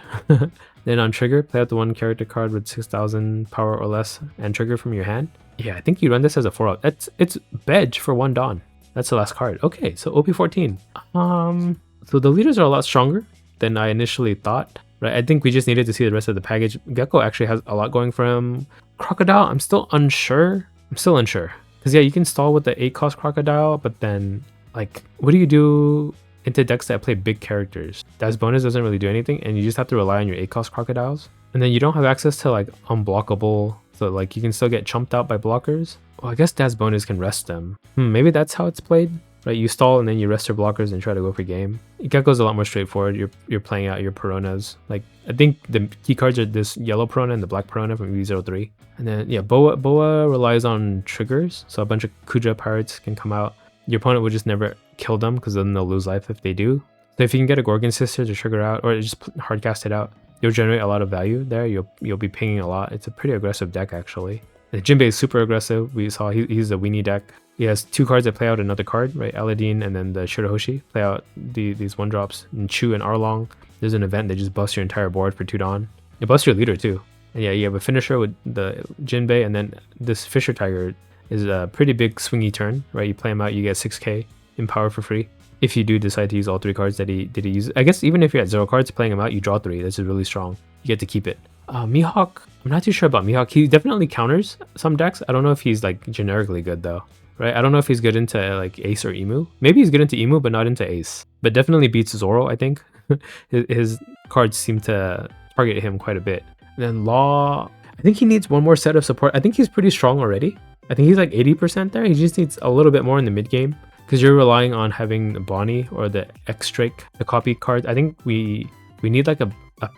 Then on trigger, play out the 1 character card with 6,000 power or less and trigger from your hand. Yeah, I think you run this as a 4-out. It's Bedge for 1 Dawn. That's the last card. Okay, so OP14. So the leaders are a lot stronger than I initially thought. Right, I think we just needed to see the rest of the package. Gecko actually has a lot going for him. Crocodile, I'm still unsure. Because yeah, you can stall with the 8 cost Crocodile, but then like, what do you do into decks that play big characters? Das bonus doesn't really do anything, and you just have to rely on your 8 cost Crocodiles. And then you don't have access to like unblockable, so like you can still get chumped out by blockers. Well, I guess Das bonus can rest them. Maybe that's how it's played. Right, you stall and then you rest your blockers and try to go for game. Gecko's a lot more straightforward. You're playing out your Peronas. Like, I think the key cards are this yellow Perona and the black Perona from V03. And then yeah, Boa relies on triggers, so a bunch of Kuja Pirates can come out. Your opponent would just never kill them because then they'll lose life if they do. So if you can get a Gorgon Sister to trigger out or just hard cast it out, you'll generate a lot of value there. You'll be pinging a lot. It's a pretty aggressive deck actually. And Jinbei is super aggressive. We saw he's a weenie deck. He has 2 cards that play out another card, right? Aladdin and then the Shirahoshi play out these 1-drops. And Chu and Arlong, there's an event that just busts your entire board for 2 Dawn. It busts your leader too. And yeah, you have a finisher with the Jinbei, and then this Fisher Tiger is a pretty big swingy turn, right? You play him out, you get 6k in power for free. If you do decide to use all 3 cards that he uses. I guess even if you're at 0 cards playing him out, you draw 3. This is really strong. You get to keep it. Mihawk, I'm not too sure about Mihawk. He definitely counters some decks. I don't know if he's like generically good though, right? I don't know if he's good into like Ace or Emu. Maybe he's good into Emu, but not into Ace. But definitely beats Zoro, I think. his cards seem to target him quite a bit. And then Law, I think he needs one more set of support. I think he's pretty strong already. I think he's like 80% there. He just needs a little bit more in the mid game because you're relying on having the Bonnie or the X-Drake, the copy card. I think we need like a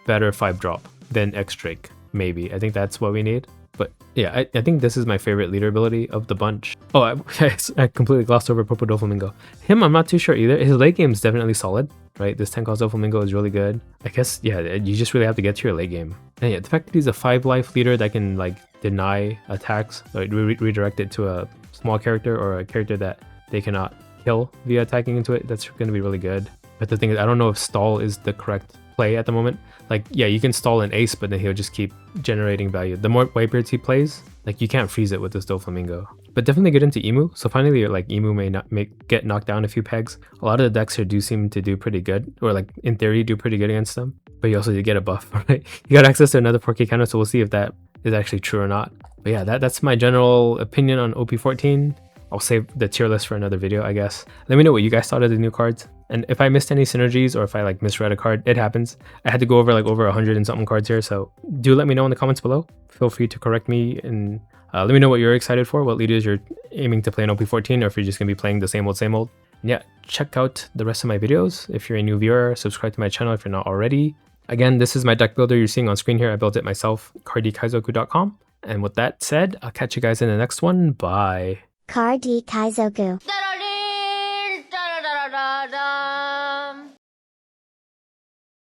better 5-drop than X-Drake, maybe. I think that's what we need. But yeah, I think this is my favorite leader ability of the bunch. Oh, I completely glossed over Popo Doflamingo. Him, I'm not too sure either. His late game is definitely solid, right? This 10 cost Doflamingo is really good. I guess, yeah, you just really have to get to your late game. And yeah, the fact that he's a 5-life leader that can like deny attacks, like redirect it to a small character or a character that they cannot kill via attacking into it, that's going to be really good. But the thing is, I don't know if stall is the correct play at the moment. Like, yeah, you can stall an Ace, but then he'll just keep generating value. The more Whitebeards he plays, like, you can't freeze it with this Doflamingo. But definitely get into Emu. So finally, like, Emu may not get knocked down a few pegs. A lot of the decks here do seem to do pretty good, or like in theory do pretty good against them. But you also do get a buff, right? You got access to another 4K counter, so we'll see if that is actually true or not. But yeah, that's my general opinion on OP14. I'll save the tier list for another video, I guess. Let me know what you guys thought of the new cards. And if I missed any synergies or if I like misread a card, it happens. I had to go over like over 100 and something cards here, so do let me know in the comments below. Feel free to correct me and let me know what you're excited for, what leaders you're aiming to play in OP14, or if you're just gonna be playing the same old, same old. And yeah, check out the rest of my videos. If you're a new viewer, subscribe to my channel if you're not already. Again, this is my deck builder you're seeing on screen here. I built it myself, Kaizoku.com. And with that said, I'll catch you guys in the next one. Bye. Kaizoku.